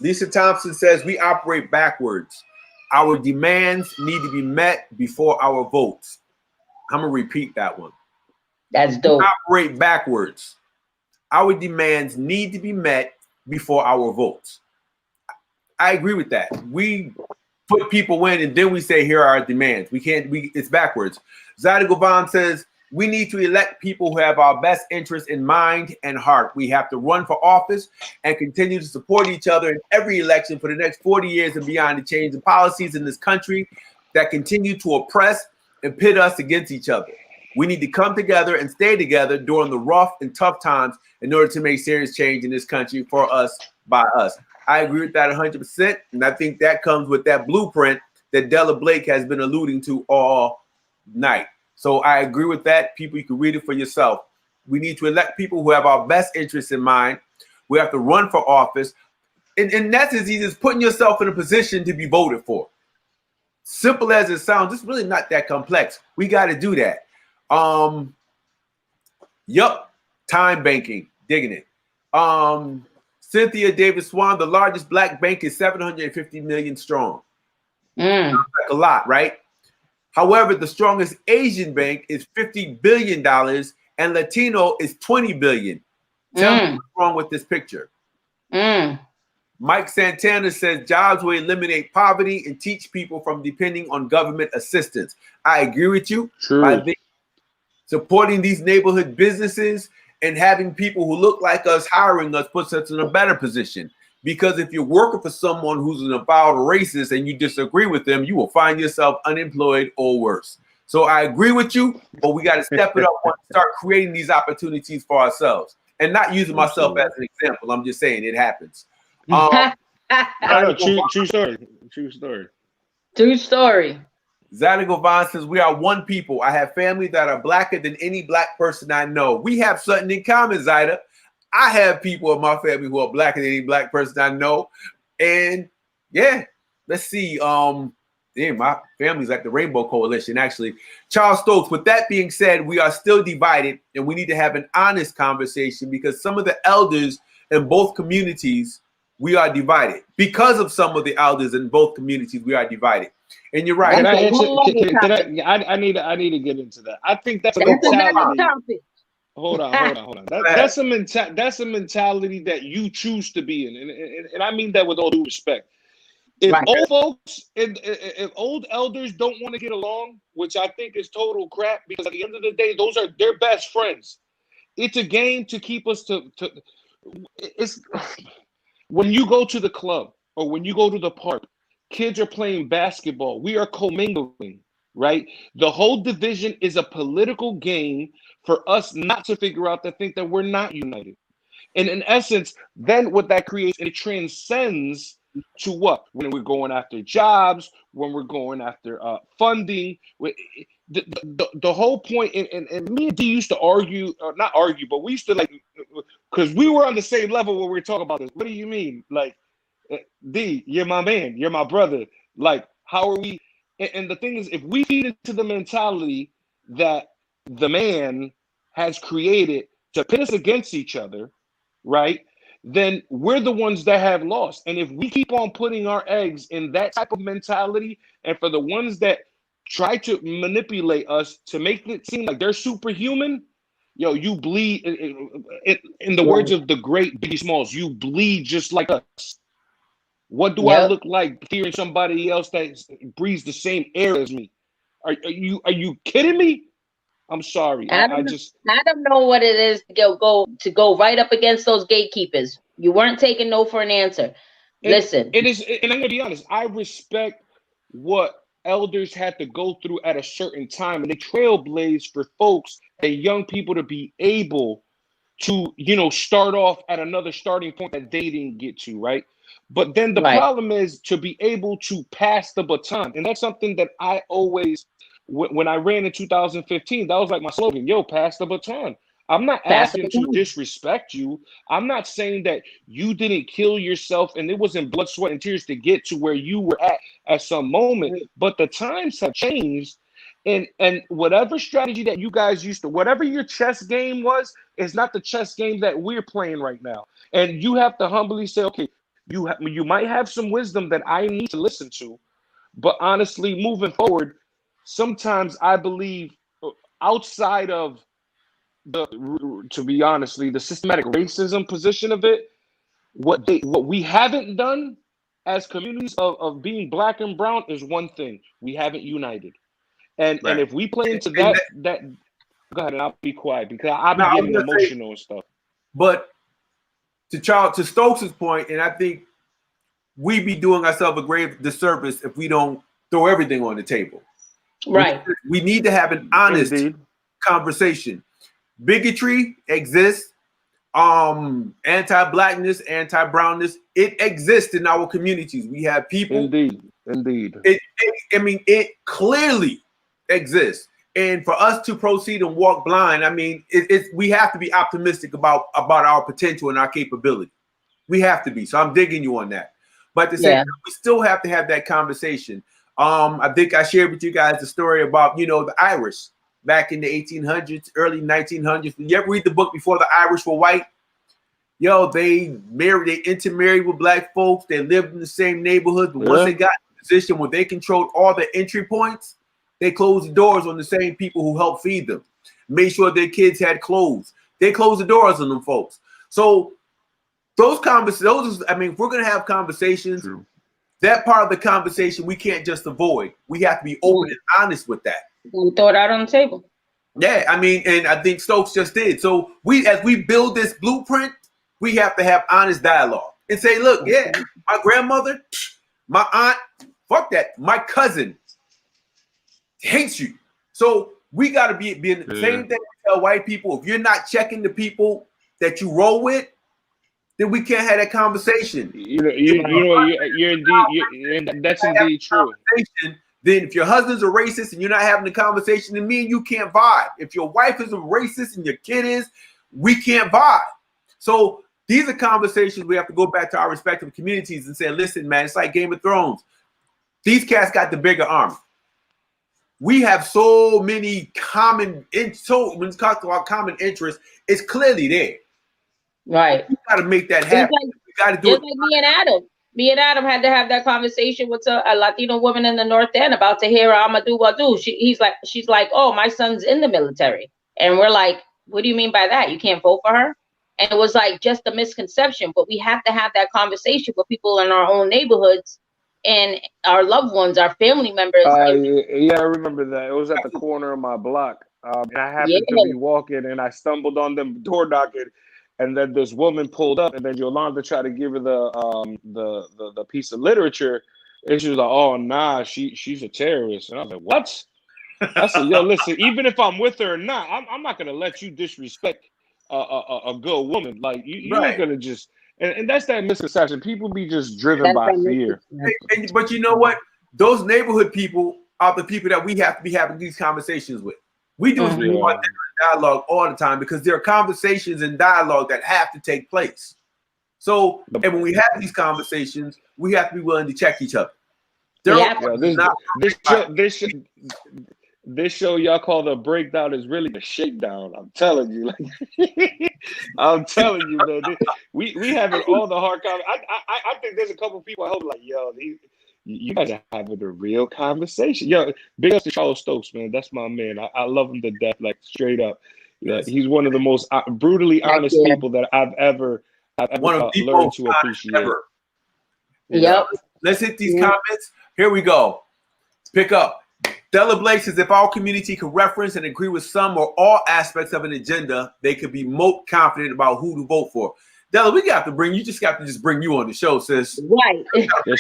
Speaker 1: Lisa Thompson says we operate backwards. Our demands need to be met before our votes. I'm going to repeat that one.
Speaker 2: That's dope.
Speaker 1: We operate backwards. Our demands need to be met before our votes. I agree with that. We put people in and then we say, here are our demands. It's backwards. Zada Govan says, we need to elect people who have our best interests in mind and heart. We have to run for office and continue to support each other in every election for the next 40 years and beyond, to change the policies in this country that continue to oppress and pit us against each other. We need to come together and stay together during the rough and tough times in order to make serious change in this country for us, by us. I agree with that 100%. And I think that comes with that blueprint that Della Blake has been alluding to all night. So I agree with that. People, you can read it for yourself. We need to elect people who have our best interests in mind. We have to run for office. And that's as easy as putting yourself in a position to be voted for. Simple as it sounds, it's really not that complex. We got to do that. Yup. Time banking. Digging it. Cynthia Davis Swan, the largest Black bank is 750 million strong. Sounds like a lot, right? However, the strongest Asian bank is $50 billion and Latino is 20 billion. Tell me what's wrong with this picture. Mike Santana says jobs will eliminate poverty and teach people from depending on government assistance. I agree with you.
Speaker 4: True.
Speaker 1: I think supporting these neighborhood businesses and having people who look like us hiring us puts us in a better position. Because if you're working for someone who's an avowed racist and you disagree with them, you will find yourself unemployed or worse. So I agree with you, but we got to step it up and start creating these opportunities for ourselves. And not using myself as an example. I'm just saying it happens.
Speaker 4: True story. True story.
Speaker 2: True story.
Speaker 1: Zada Govan says, we are one people. I have family that are blacker than any Black person I know. We have something in common, Zada. I have people in my family who are blacker than any Black person I know. And yeah, let's see. My family's like the Rainbow Coalition, actually. Charles Stokes, with that being said, we are still divided and we need to have an honest conversation because some of the elders in both communities, we are divided. Because of some of the elders in both communities, we are divided. And you're right.
Speaker 4: I need to get into that. I think that's a mentality. Hold on. That's a mentality that you choose to be in, and I mean that with all due respect. If
Speaker 2: Right.
Speaker 4: old folks, if old elders don't want to get along, which I think is total crap, because at the end of the day, those are their best friends. It's a game to keep us to. It's when you go to the club or when you go to the park, kids are playing basketball. We are commingling, right? The whole division is a political game for us not to figure out to think that we're not united. And in essence, then what that creates, it transcends to what? When we're going after jobs, when we're going after funding. The whole point, and me and D used to argue, or not argue, but we used to like, because we were on the same level when we were talking about this. What do you mean? Like, D, you're my man, you're my brother. Like, how are we? And the thing is, if we feed into the mentality that the man has created to pit us against each other, right? Then we're the ones that have lost. And if we keep on putting our eggs in that type of mentality, and for the ones that try to manipulate us to make it seem like they're superhuman, yo, you bleed. In the words
Speaker 2: Right.
Speaker 4: of the great Biggie Smalls, you bleed just like us. What do I
Speaker 2: Yep.
Speaker 4: look like fearing somebody else that breathes the same air as me? Are you kidding me? I'm sorry. I
Speaker 2: Adam,
Speaker 4: just
Speaker 2: Adam know what it is to go right up against those gatekeepers. You weren't taking no for an answer.
Speaker 4: and
Speaker 2: Listen,
Speaker 4: it is, and I'm gonna be honest. I respect what elders had to go through at a certain time, and they trailblazed for folks and young people to be able to, start off at another starting point that they didn't get to, right? But then the
Speaker 2: right.
Speaker 4: problem is to be able to pass the baton. And that's something that I always, when I ran in 2015, that was like my slogan, yo, pass the baton. I'm not
Speaker 2: Pass the
Speaker 4: asking to
Speaker 2: baton.
Speaker 4: disrespect you. I'm not saying that you didn't kill yourself and it wasn't blood, sweat, and tears to get to where you were at some moment. But the times have changed. And whatever strategy that you guys used to, whatever your chess game was, is not the chess game that we're playing right now. And you have to humbly say, okay, you might have some wisdom that I need to listen to, but honestly, moving forward, sometimes I believe outside of to be honestly, the systematic racism position of it, what we haven't done as communities of being black and brown is one thing: we haven't united. And
Speaker 1: Right.
Speaker 4: if we play into
Speaker 1: And
Speaker 4: that, go ahead and I'll be quiet because I'll be
Speaker 1: now I was
Speaker 4: getting
Speaker 1: gonna say,
Speaker 4: emotional and stuff.
Speaker 1: but to Stokes' point, and I think we be doing ourselves a grave disservice if we don't throw everything on the table.
Speaker 2: Right.
Speaker 1: We need to have an honest
Speaker 4: Indeed.
Speaker 1: conversation. Bigotry exists. Anti-blackness, anti-brownness, it exists in our communities. We have people.
Speaker 4: Indeed.
Speaker 1: It clearly exists. And for us to proceed and walk blind, we have to be optimistic about our potential and our capability. We have to be. So I'm digging you on that. But at the same time, we still have to have that conversation. I think I shared with you guys the story about, the Irish back in the 1800s, early 1900s. You ever read the book Before the Irish Were White? Yo, they intermarried with black folks. They lived in the same neighborhood. But once they got in a position where they controlled all the entry points, they closed the doors on the same people who helped feed them, made sure their kids had clothes. They closed the doors on them folks. So those conversations, if we're going to have conversations,
Speaker 4: True.
Speaker 1: That part of the conversation we can't just avoid. We have to be open and honest with that.
Speaker 2: We throw it out on the table.
Speaker 1: Yeah, and I think Stokes just did. So as we build this blueprint, we have to have honest dialogue and say, look, yeah, my grandmother, my aunt, fuck that. My cousin hates you. So we got to be in the same thing we tell white people. If you're not checking the people that you roll with, then we can't have that conversation.
Speaker 4: You're indeed, and that's indeed true.
Speaker 1: Then if your husband's a racist and you're not having the conversation, then me and you can't vibe. If your wife is a racist and your kid is, we can't vibe. So these are conversations we have to go back to our respective communities and say, listen, man, it's like Game of Thrones. These cats got the bigger arm. We have so many when it comes to our common interests, it's clearly there.
Speaker 2: Right.
Speaker 1: We got to make that happen. We got to do it.
Speaker 2: Like me and Adam. Me and Adam had to have that conversation with a Latino woman in the North End about Tahira Amadou Wadou. She's like, oh, my son's in the military. And we're like, what do you mean by that? You can't vote for her? And it was like just a misconception, but we have to have that conversation with people in our own neighborhoods and our loved ones, our family members.
Speaker 3: Yeah, I remember that. It was at the corner of my block. And I happened to
Speaker 2: Yeah,
Speaker 3: be walking and I stumbled on them door knocking. And then this woman pulled up, and then Yolanda tried to give her the piece of literature. And she was like, "Oh, nah, she's a terrorist." And I was like, "What?" I said, "Yo, listen, even if I'm with her or not, I'm not gonna let you disrespect a good woman. Like you ain't
Speaker 1: Right.
Speaker 3: gonna just." And that's that misconception. People be just driven
Speaker 2: that's
Speaker 3: by
Speaker 2: that
Speaker 3: fear.
Speaker 1: But you know what? Those neighborhood people are the people that we have to be having these conversations with. We do
Speaker 2: Mhm.
Speaker 1: dialogue all the time because there are conversations and dialogue that have to take place. So, and when we have these conversations, we have to be willing to check each other.
Speaker 2: Yep.
Speaker 3: This show y'all call the breakdown is really the shakedown. I'm telling you, like I'm telling you, man. We having all the hard I think there's a couple people I hope like, yo, you guys are having a real conversation. Yo, big up to Charles Stokes, man. That's my man. I love him to death, like straight up. Yeah, he's one of the most brutally honest people that I've ever
Speaker 1: one of the
Speaker 3: learned
Speaker 1: most
Speaker 3: to appreciate.
Speaker 1: ever.
Speaker 2: Yep.
Speaker 1: Let's hit these comments. Here we go. Pick up. Della Blake says, if our community could reference and agree with some or all aspects of an agenda, they could be more confident about who to vote for. Della, we got to bring you. Just got to just bring you on the show, sis.
Speaker 2: Right.
Speaker 3: Yeah,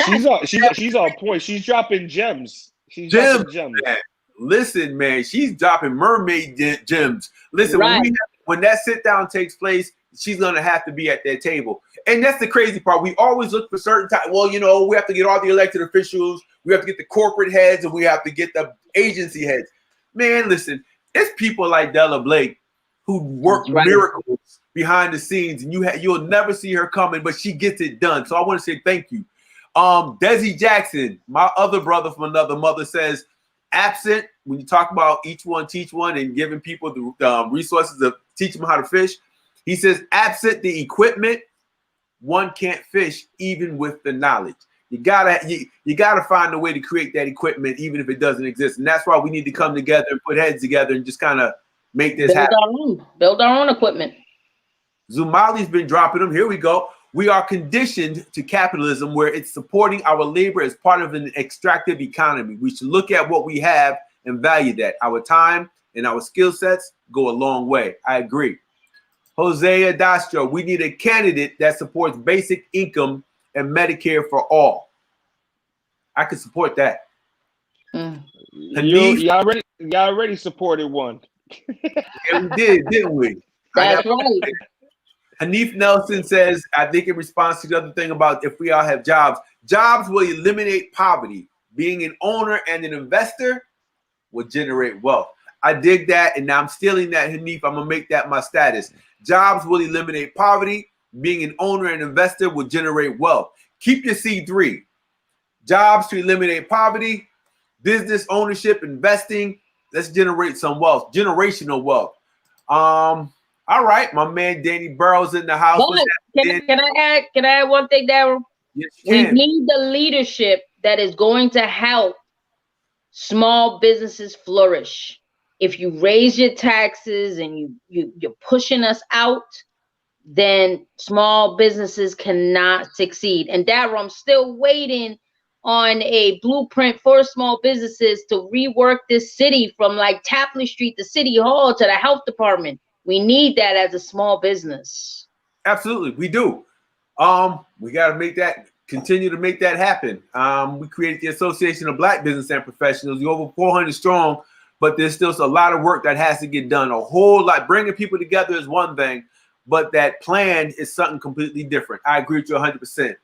Speaker 3: she's on point. She's dropping gems. She's dropping gems.
Speaker 1: Man. Listen, man, she's dropping mermaid gems. Listen,
Speaker 2: Right.
Speaker 1: when that sit down takes place, she's gonna have to be at that table. And that's the crazy part. We always look for certain time. Well, you know, we have to get all the elected officials, we have to get the corporate heads, and we have to get the agency heads. Man, listen, it's people like Della Blake who work miracles behind the scenes, and you'll never see her coming, but she gets it done. So I want to say thank you. Desi Jackson, my other brother from another mother, says, absent, when you talk about each one, teach one, and giving people the resources to teach them how to fish, he says, absent the equipment, one can't fish even with the knowledge. You gotta find a way to create that equipment, even if it doesn't exist. And that's why we need to come together and put heads together and just kind of make this happen.
Speaker 2: Build our own equipment.
Speaker 1: Zumali's been dropping them. Here we go. We are conditioned to capitalism where it's supporting our labor as part of an extractive economy. We should look at what we have and value that. Our time and our skill sets go a long way. I agree. Hosea Dastro, we need a candidate that supports basic income and Medicare for all. I could support that.
Speaker 3: Y'all already supported one.
Speaker 1: Yeah, we did, didn't we?
Speaker 2: That's right.
Speaker 1: Hanif Nelson says, I think in response to the other thing about if we all have jobs, jobs will eliminate poverty. Being an owner and an investor will generate wealth. I dig that, and now I'm stealing that, Hanif. I'm going to make that my status. Jobs will eliminate poverty. Being an owner and investor will generate wealth. Keep your C3. Jobs to eliminate poverty, business ownership, investing. Let's generate some wealth, generational wealth. All right, my man Danny Burrows in the house.
Speaker 2: Can I add one thing, Daryl?
Speaker 1: Yes,
Speaker 2: we need the leadership that is going to help small businesses flourish. If you raise your taxes and you're pushing us out, then small businesses cannot succeed. And Daryl, I'm still waiting on a blueprint for small businesses to rework this city from like Tapley Street to City Hall to the health department. We need that as a small business.
Speaker 1: Absolutely, we do. We got to continue to make that happen. We created the Association of Black Business and Professionals. We're over 400 strong, but there's still a lot of work that has to get done. A whole lot. Bringing people together is one thing, but that plan is something completely different. I agree with you 100%.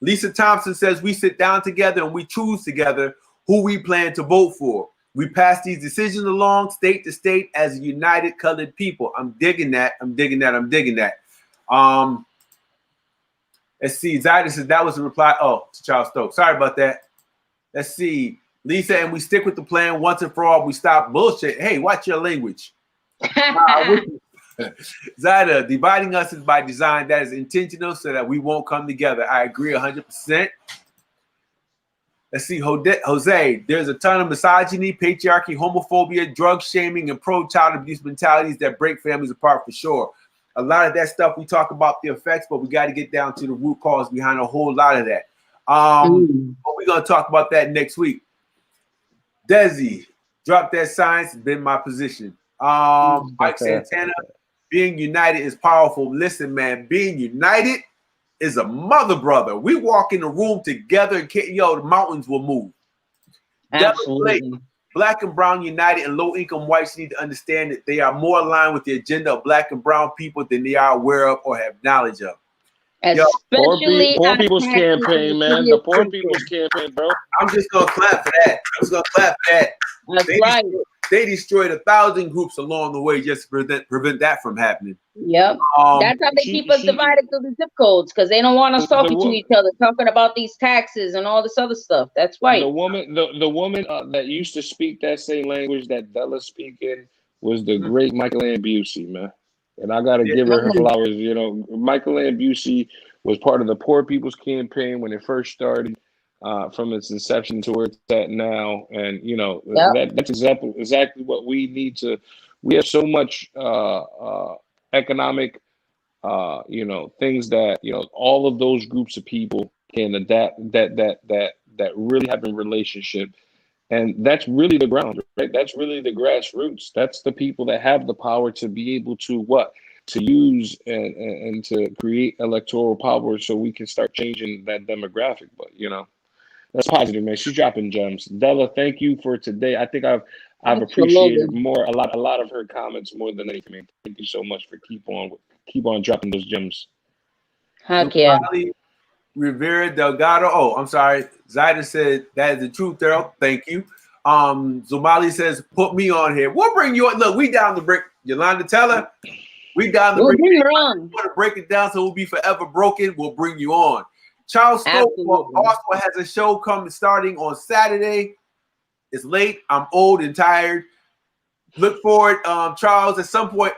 Speaker 1: Lisa Thompson says we sit down together and we choose together who we plan to vote for. We pass these decisions along state to state as a united colored people. I'm digging that. I'm digging that. Let's see. Zyda says that was a reply. Oh, to Charles Stokes. Sorry about that. Let's see. Lisa, and we stick with the plan once and for all. We stop bullshit. Hey, watch your language. Zyda, dividing us is by design. That is intentional so that we won't come together. I agree 100%. Let's see, Jose, there's a ton of misogyny, patriarchy, homophobia, drug shaming, and pro-child abuse mentalities that break families apart for sure. A lot of that stuff we talk about the effects, but we got to get down to the root cause behind a whole lot of that. But we're going to talk about that next week. Desi, drop that science, been my position. Mike Santana, being united is powerful. Listen, man, being united is a mother brother. We walk in the room together, and the mountains will move.
Speaker 2: Absolutely.
Speaker 1: Black and brown united, and low-income whites need to understand that they are more aligned with the agenda of black and brown people than they are aware of or have knowledge of.
Speaker 2: Especially
Speaker 3: Poor People's Campaign, man. The Poor People's Campaign, bro.
Speaker 1: I'm just gonna clap for that.
Speaker 2: That's right.
Speaker 1: They destroyed 1,000 groups along the way just to prevent that from happening.
Speaker 2: Yep. That's how they keep us divided through the zip codes, because they don't want us talking to each other, talking about these taxes and all this other stuff. That's right.
Speaker 3: The woman that used to speak that same language that Della's speaking was the great Michael Ann Busey, man. And I gotta give her flowers. You know, Michael Ann Busey was part of the Poor People's Campaign when it first started. From its inception to where it's at now, and you know that's exactly what we need to. We have so much economic, things that all of those groups of people can adapt. That really have a relationship, and that's really the ground, right? That's really the grassroots. That's the people that have the power to be able to use and to create electoral power, so we can start changing that demographic. But that's positive, man. She's dropping gems. Della, thank you for today. I think I've appreciated a lot of her comments more than anything. Man. Thank you so much for keep on dropping those gems.
Speaker 2: Heck yeah.
Speaker 1: Rivera Delgado. Oh, I'm sorry. Zaida said that is the truth, Daryl. Thank you. Zumali says, put me on here. We'll bring you on. Look, we down to break. Yolanda Teller, we down to break it. We want to break it down so we'll be forever broken. We'll bring you on. Charles Stokes also has a show starting on Saturday. It's late. I'm old and tired. Look forward, Charles, at some point.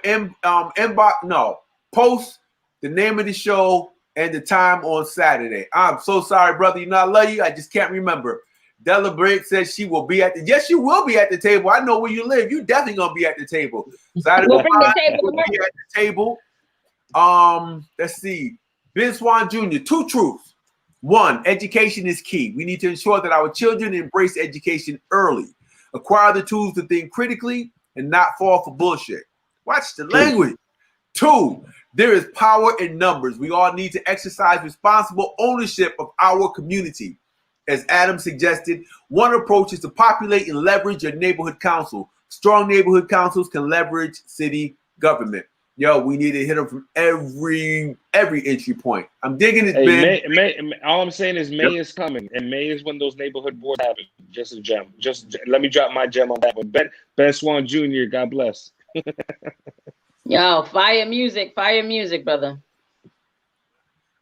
Speaker 1: Post the name of the show and the time on Saturday. I'm so sorry, brother. You know I love you. I just can't remember. Della Briggs says she will be at the. Yes, you will be at the table. I know where you live. You definitely gonna be at the table. Saturday
Speaker 2: we'll bring the table.
Speaker 1: We'll be at the table. Let's see. Ben Swan Jr. Two truths. One, education is key. We need to ensure that our children embrace education early, acquire the tools to think critically, and not fall for bullshit. Watch the language. Two, there is power in numbers. We all need to exercise responsible ownership of our community. As Adam suggested, one approach is to populate and leverage your neighborhood council. Strong neighborhood councils can leverage city government. Yo, we need to hit them from every entry point. I'm digging it, Ben.
Speaker 3: May, all I'm saying is May is coming, and May is when those neighborhood boards happen. Just a gem. Just let me drop my gem on that one. Ben Swan Jr., God bless.
Speaker 2: Yo, fire music, brother.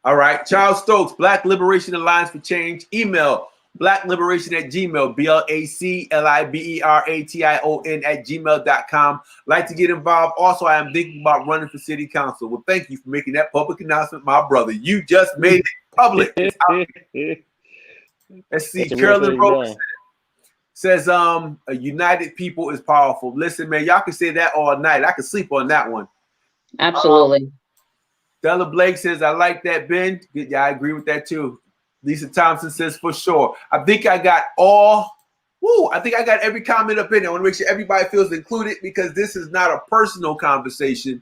Speaker 1: All right, Charles Stokes, Black Liberation Alliance for Change. Email blackliberation@gmail, BLACLIBERATION@gmail.com. Like to get involved. Also, I am thinking about running for city council. Well, thank you for making that public announcement, my brother. You just made it public. Let's see. Carolyn Rose says, a united people is powerful. Listen, man, y'all can say that all night. I can sleep on that one.
Speaker 2: Absolutely.
Speaker 1: Della Blake says, I like that, Ben. Yeah, I agree with that too. Lisa Thompson says, for sure. I think I got every comment up in there. I want to make sure everybody feels included, because this is not a personal conversation.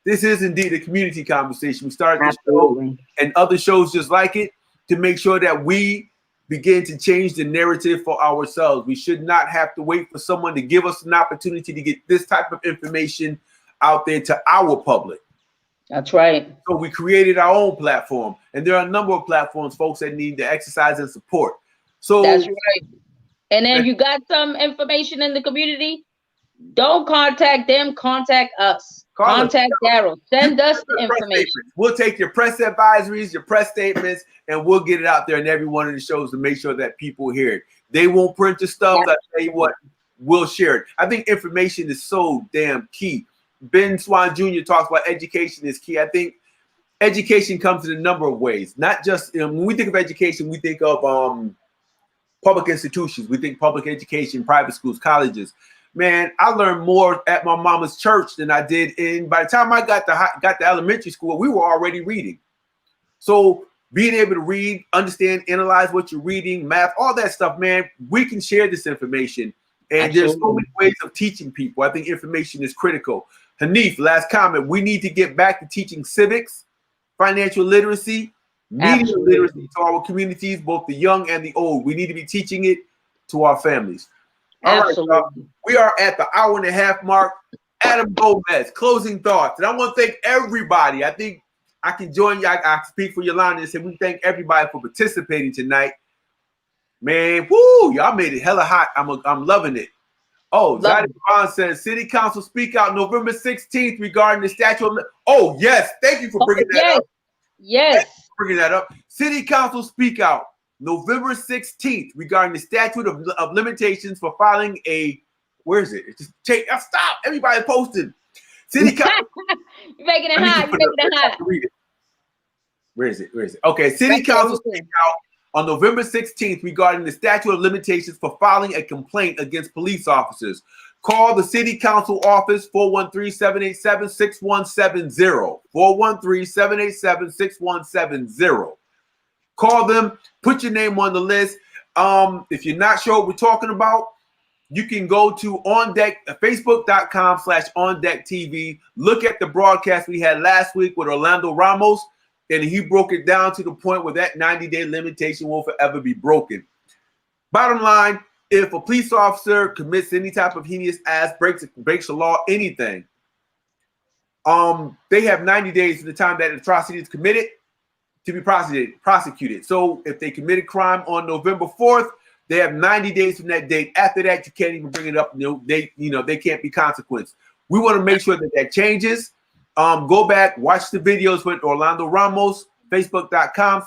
Speaker 1: This is indeed a community conversation. We started this show and other shows just like it to make sure that we begin to change the narrative for ourselves. We should not have to wait for someone to give us an opportunity to get this type of information out there to our public.
Speaker 2: That's right.
Speaker 1: So we created our own platform, and there are a number of platforms, folks, that need to exercise and support. So
Speaker 2: that's right. And then you got some information in the community. Don't contact them. Contact us. Contact Daryl. Send us the information.
Speaker 1: We'll take your press advisories, your press statements, and we'll get it out there in every one of the shows to make sure that people hear it. They won't print your stuff. I'll tell you what, we'll share it. I think information is so damn key. Ben Swan Jr. talks about education is key. I think education comes in a number of ways. Not just when we think of education, we think of public institutions. We think public education, private schools, colleges. Man, I learned more at my mama's church than I did in. By the time I got to elementary school, we were already reading. So being able to read, understand, analyze what you're reading, math, all that stuff, man, we can share this information. And
Speaker 2: Absolutely.
Speaker 1: There's so many ways of teaching people. I think information is critical. Hanif, last comment. We need to get back to teaching civics, financial literacy, media literacy to our communities, both the young and the old. We need to be teaching it to our families. All right, y'all. We are at the hour and a half mark. Adam Gomez, closing thoughts. And I want to thank everybody. I think I can join you. I speak for Yolanda and say we thank everybody for participating tonight. Man, woo, y'all made it hella hot. I'm loving it. Oh, Zadie Bond says City Council speak out November 16th regarding the statute of. Oh, yes. Thank you for bringing that up.
Speaker 2: Yes.
Speaker 1: Bringing that up. City Council speak out November 16th regarding the statute of limitations for filing a. Where is it? It's just stop. Everybody posted. City Council.
Speaker 2: You're making it hot. You're making it hot.
Speaker 1: Where is it? Where is it? Okay. City Council speak out on November 16th regarding the statute of limitations for filing a complaint against police officers. Call the City Council office 413-787-6170. 413-787-6170. Call them. Put your name on the list. If you're not sure what we're talking about, you can go to Facebook.com/OnDeckTV. Look at the broadcast we had last week with Orlando Ramos, and he broke it down to the point where that 90-day limitation will forever be broken. Bottom line, if a police officer commits any type of heinous act, breaks the law, anything, they have 90 days from the time that atrocity is committed to be prosecuted. So if they committed crime on November 4th, they have 90 days from that date. After that, you can't even bring it up. They can't be consequenced. We want to make sure that changes. Go back, watch the videos with Orlando Ramos, Facebook.com/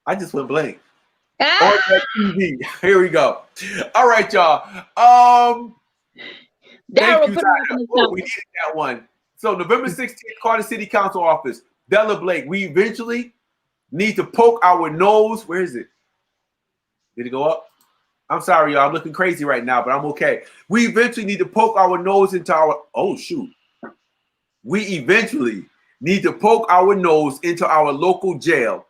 Speaker 1: I just went blank. TV. Here we go. All right, y'all. Thank you, oh, we needed that one. So November 16th, call the City Council office. Della Blake, we eventually need to poke our nose. Where is it? Did it go up? I'm sorry, y'all. I'm looking crazy right now, but I'm okay. We eventually need to poke our nose into our. Oh, shoot. We eventually need to poke our nose into our local jail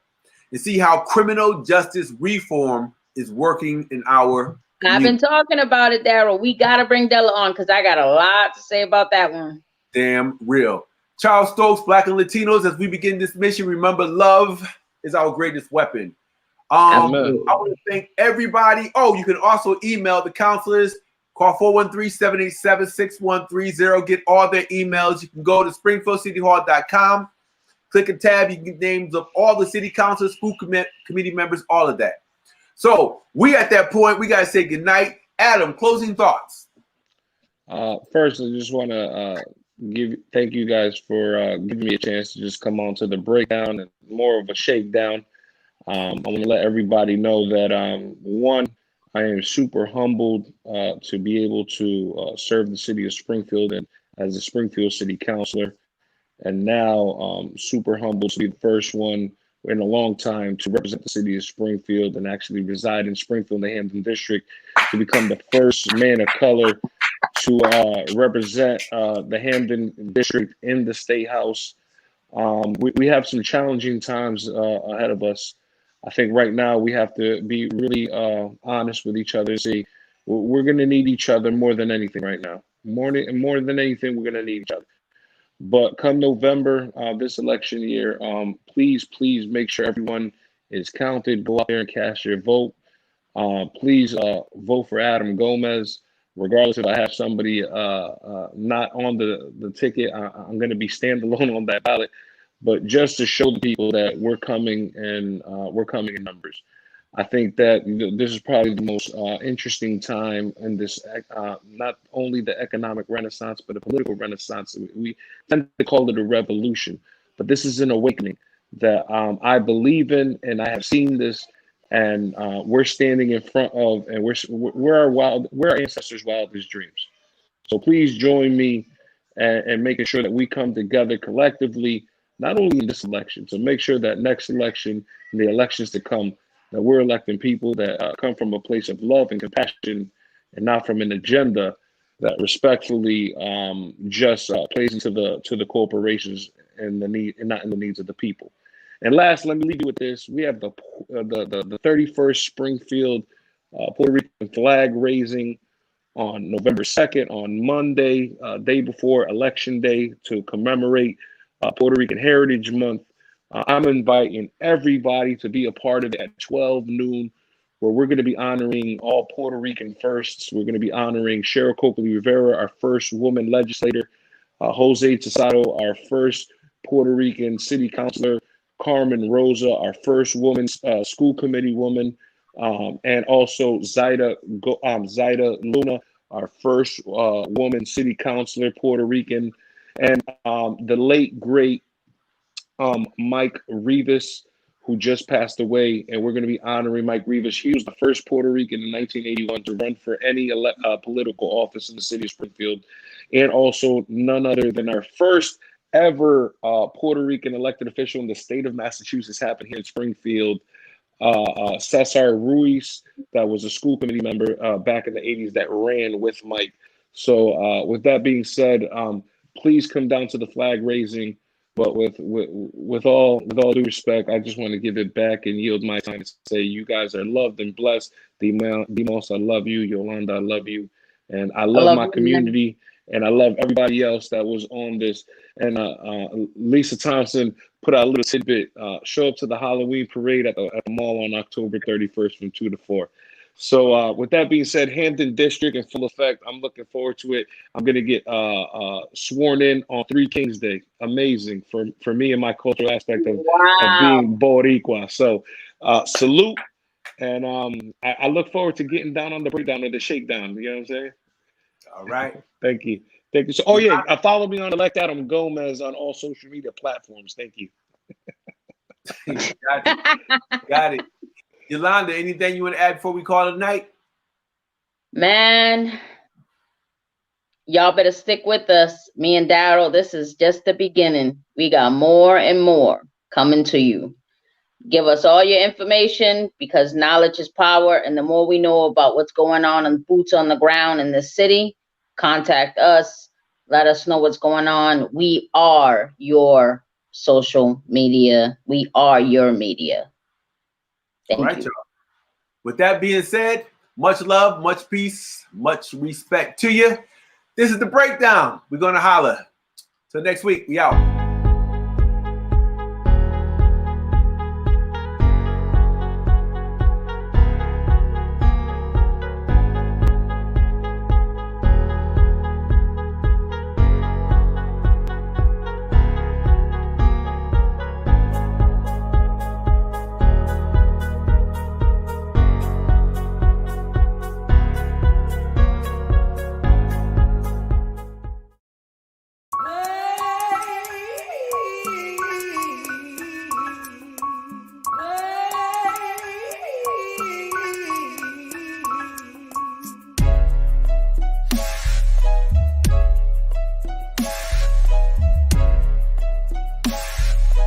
Speaker 1: and see how criminal justice reform is working in our.
Speaker 2: I've been talking about it, Daryl. We got to bring Della on because I got a lot to say about that one.
Speaker 1: Damn real. Charles Stokes, Black and Latinos, as we begin this mission, remember love is our greatest weapon. I want to thank everybody. Oh, you can also email the counselors. Call 413-787-6130. Get all their emails. You can go to springfieldcityhall.com. Click a tab. You can get names of all the city councilors, school committee members, all of that. So we at that point, we got to say goodnight. Adam, closing thoughts.
Speaker 3: First, I just want to thank you guys for giving me a chance to just come on to the breakdown and more of a shakedown. I want to let everybody know that, one, I am super humbled to be able to serve the city of Springfield and as a Springfield City Councilor. And now super humbled to be the first one in a long time to represent the city of Springfield and actually reside in Springfield, the Hampton District, to become the first man of color to represent the Hampton District in the State House. We have some challenging times ahead of us. I think right now we have to be really honest with each other. See, we're going to need each other more than anything right now. More than anything, we're going to need each other. But come November, this election year, please make sure everyone is counted. Go out there and cast your vote. Please vote for Adam Gomez. Regardless if I have somebody not on the ticket, I'm going to be standalone on that ballot. But just to show the people that we're coming in numbers. I think that this is probably the most interesting time in this, not only the economic renaissance, but the political renaissance. We tend to call it a revolution, but this is an awakening that I believe in, and I have seen this, and we're standing in front of, and we're our ancestors' wildest dreams. So please join me and making sure that we come together collectively
Speaker 4: not only in this election, to make sure that next election and the elections to come, that we're electing people that come from a place of love and compassion and not from an agenda that respectfully just plays into the corporations and the need and not in the needs of the people. And last, let me leave you with this. We have the 31st Springfield Puerto Rican flag raising on November 2nd, on Monday, day before Election Day, to commemorate Puerto Rican Heritage Month. I'm inviting everybody to be a part of it at 12 noon, where we're going to be honoring all Puerto Rican firsts. We're going to be honoring Cheryl Copley Rivera, our first woman legislator, Jose Tesado, our first Puerto Rican city councilor, Carmen Rosa, our first woman school committee woman, and also Zaida Luna, our first woman city councilor, Puerto Rican, and the late, great Mike Rivas, who just passed away. And we're going to be honoring Mike Rivas. He was the first Puerto Rican in 1981 to run for any political office in the city of Springfield, and also none other than our first ever Puerto Rican elected official in the state of Massachusetts, happened here in Springfield, Cesar Ruiz, that was a school committee member back in the 80s that ran with Mike. So with that being said, please come down to the flag raising. But with all due respect, I just want to give it back and yield my time to say you guys are loved and blessed. D.Moss, I love you. Yolanda, I love you. And I love my community. And I love everybody else that was on this. And Lisa Thompson put out a little tidbit. Show up to the Halloween parade at the mall on October 31st from 2 to 4. So with that being said, Hampton District in full effect. I'm looking forward to it. I'm going to get sworn in on Three Kings Day. Amazing for me and my cultural aspect of being Boricua. So salute. And I look forward to getting down on the breakdown and the shakedown. You know what I'm saying?
Speaker 1: All right.
Speaker 4: Thank you. Thank you. So, oh, yeah, follow me on Elect Adam Gomez on all social media platforms. Thank you.
Speaker 1: Got it. Yolanda, anything you want to add before we call it a night?
Speaker 2: Man, y'all better stick with us. Me and Daryl, this is just the beginning. We got more and more coming to you. Give us all your information, because knowledge is power. And the more we know about what's going on and boots on the ground in the city, contact us. Let us know what's going on. We are your social media. We are your media. Thank you.
Speaker 1: Y'all. With that being said, much love, much peace, much respect to you. This is The Breakdown. We're going to holler. Till next week. We out.